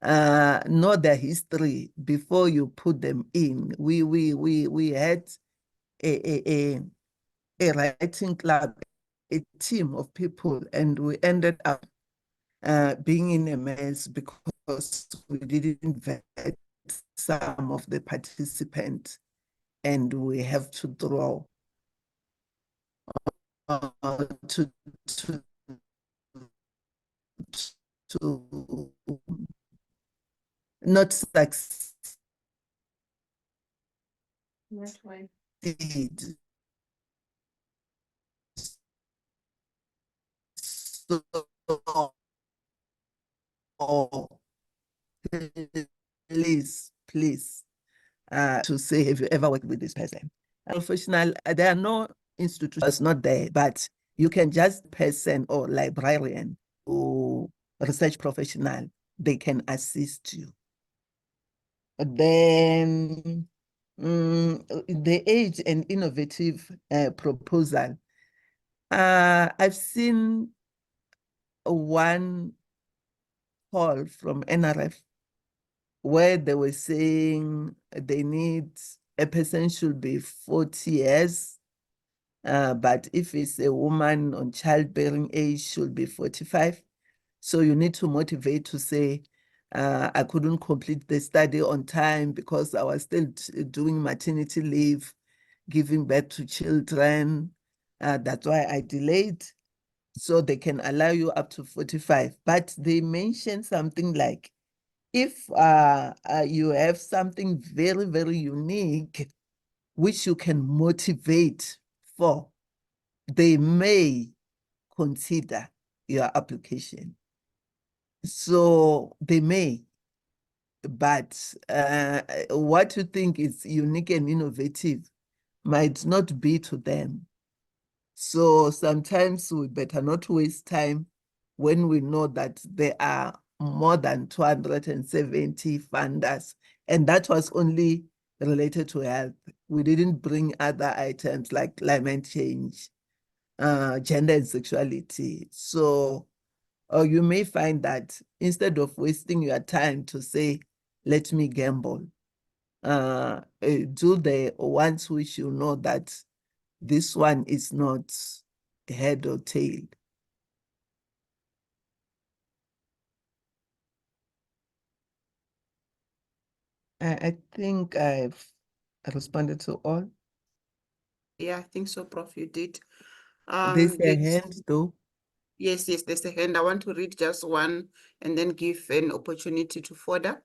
Know their history before you put them in. We had a writing club, a team of people, and we ended up being in a mess because we didn't vet some of the participants, and we have to draw to not succeed. That way. So, please, to say, have you ever worked with this person? Professional, there are no institutions not there, but you can just person or librarian or research professional, they can assist you. Then the age and innovative proposal. I've seen one call from NRF where they were saying they need, a person should be 40 years, but if it's a woman on childbearing age, should be 45. So you need to motivate to say, I couldn't complete the study on time because I was still doing maternity leave, giving birth to children. That's why I delayed. So they can allow you up to 45. But they mentioned something like, if you have something very, very unique, which you can motivate for, they may consider your application. So they may, but what you think is unique and innovative might not be to them. So sometimes we better not waste time when we know that there are more than 270 funders, and that was only related to health. We didn't bring other items like climate change, gender and sexuality. So you may find that instead of wasting your time to say, let me gamble, do the ones which you know that this one is not head or tail. I think I've responded to all. Yeah, I think so, Prof. You did. There's a hand though. Yes, there's a hand. I want to read just one and then give an opportunity to further.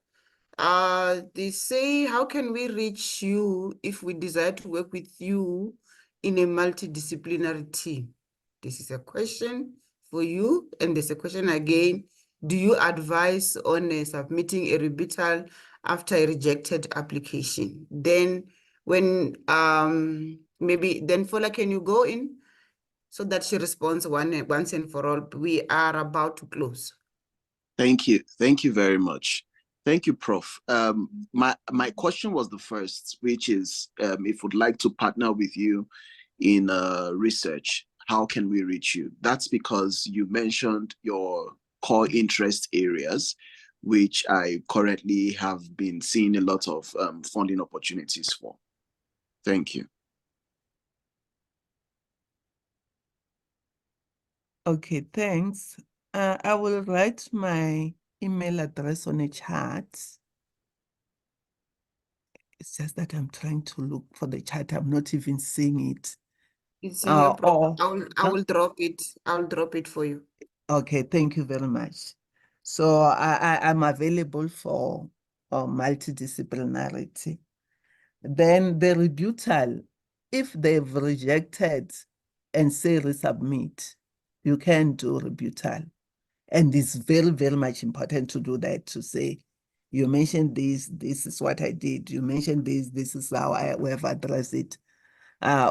They say, how can we reach you if we desire to work with you in a multidisciplinary team? This is a question for you. And there's a question again. Do you advise on submitting a rebuttal after a rejected application? Then when, maybe then Fola, can you go in so that she responds once and for all? We are about to close. Thank you. Thank you very much. Thank you, Prof. My question was the first, which is if we'd like to partner with you in research, how can we reach you? That's because you mentioned your core interest areas, which I currently have been seeing a lot of funding opportunities for. Thank you. Okay, thanks. I will write my email address on a chat. It's just that I'm trying to look for the chat. I'm not even seeing it. It's in your problem. I will drop it. I'll drop it for you. Okay, thank you very much. So I'm available for multidisciplinarity. Then the rebuttal, if they've rejected and say resubmit, you can do rebuttal. And it's very, very much important to do that, to say, you mentioned this is what I did. You mentioned this is how we have addressed it.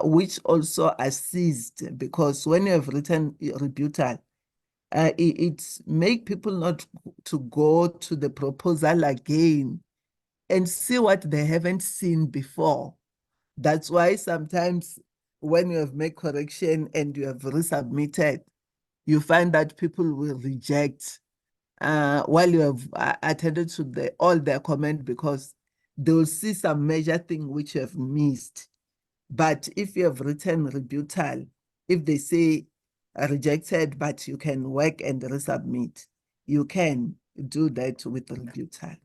Which also assists, because when you have written rebuttal, it make people not to go to the proposal again and see what they haven't seen before. That's why sometimes when you have made correction and you have resubmitted, you find that people will reject while you have attended to all their comment, because they will see some major thing which you have missed. But if you have written rebuttal, if they say rejected, but you can work and resubmit, you can do that with rebuttal.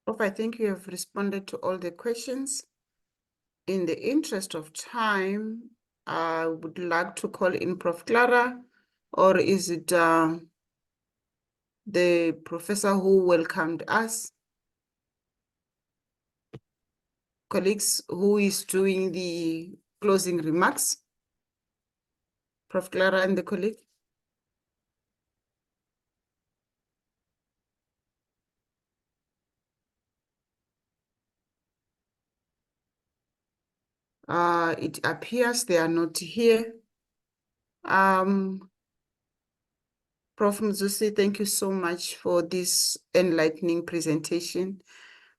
Prof, I think you have responded to all the questions. In the interest of time, I would like to call in Prof. Clara, or is it the professor who welcomed us? Colleagues, who is doing the closing remarks? Prof. Clara and the colleague? It appears they are not here. Prof. Mudsuzi, thank you so much for this enlightening presentation.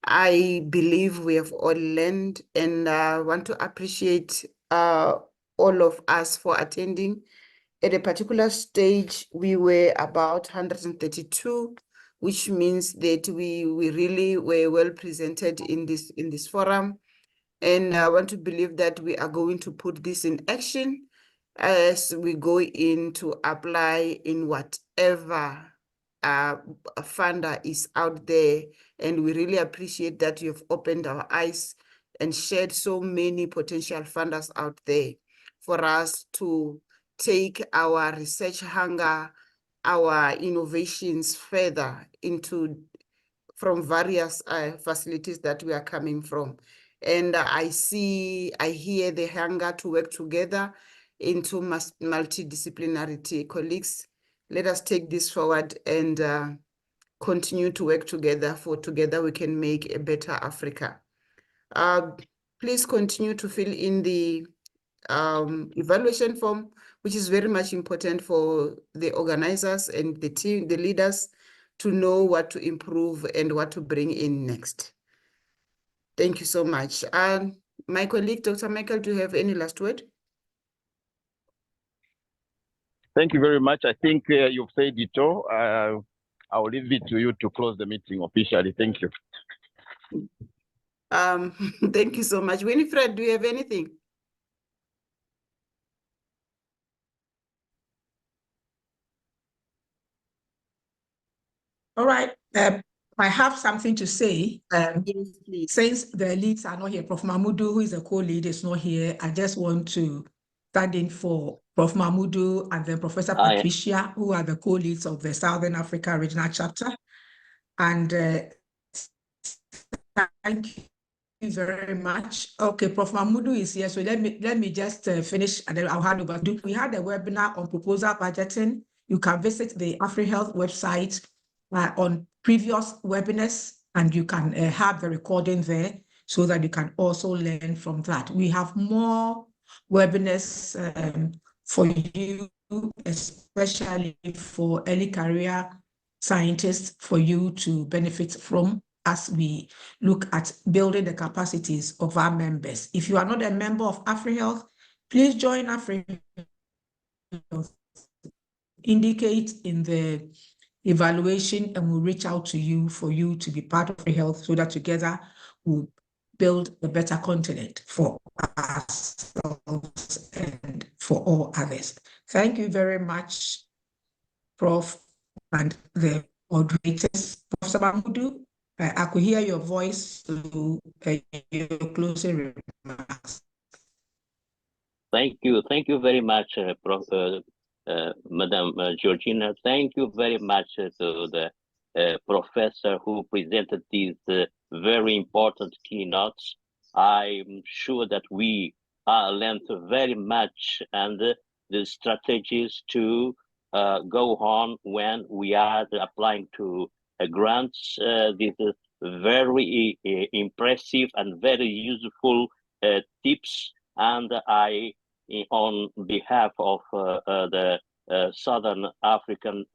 I believe we have all learned, and I want to appreciate all of us for attending. At a particular stage, we were about 132, which means that we really were well presented in this forum. And I want to believe that we are going to put this in action as we go in to apply in whatever funder is out there. And we really appreciate that you've opened our eyes and shared so many potential funders out there for us to take our research hunger, our innovations further into from various facilities that we are coming from. And I hear the hunger to work together into multidisciplinarity. Colleagues, let us take this forward and continue to work together, for together we can make a better Africa. Please continue to fill in the evaluation form, which is very much important for the organizers and the team, the leaders, to know what to improve and what to bring in next. Thank you so much. My colleague, Dr. Michael, do you have any last word? Thank you very much. I think you've said it all. I'll leave it to you to close the meeting officially. Thank you. Thank you so much. Winifred, do you have anything? All right. I have something to say. Yes, please. Since the leads are not here, Prof. Mahmudu, who is a co-lead, is not here. I just want to stand in for Prof. Mahmudu and then Professor Patricia, who are the co-leads of the Southern Africa Regional Chapter. And thank you very much. Okay, Prof. Mahmudu is here, so let me just finish and then I'll hand over. We had a webinar on proposal budgeting. You can visit the AFREhealth website on previous webinars, and you can have the recording there so that you can also learn from that. We have more webinars for you, especially for early career scientists, for you to benefit from as we look at building the capacities of our members. If you are not a member of AFREhealth, please join AFREhealth. Indicate in the evaluation and we'll reach out to you for you to be part of AFREhealth so that together we'll build a better continent for ourselves and for all others. Thank you very much, Prof. and the moderators. Professor Mahmudu, I could hear your voice to your closing remarks. Thank you very much, Madam Georgina. Thank you very much to the professor who presented these very important keynotes. I'm sure that we learned very much and the strategies to go on when we are applying to grants. This is very impressive and very useful tips, and I, on behalf of the Southern African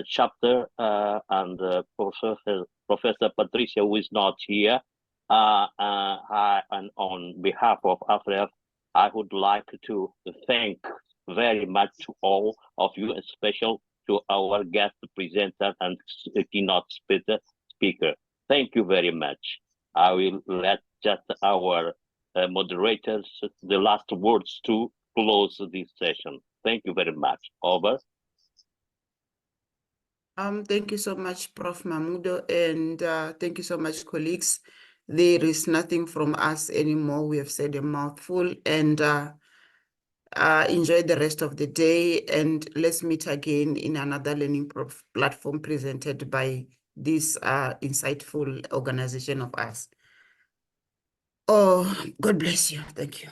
chapter and Professor Patricia, who is not here, and on behalf of AFREhealth, I would like to thank very much to all of you, especially to our guest presenter and keynote speaker. Thank you very much. I will let just our moderators the last words to close this session. Thank you very much. Over. Thank you so much, Prof. Mamudo, and thank you so much, colleagues. There is nothing from us anymore. We have said a mouthful, and enjoy the rest of the day, and let's meet again in another learning platform presented by this insightful organization of us. Oh, God bless you. Thank you.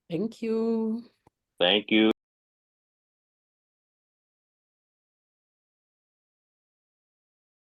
Thank you. Thank you.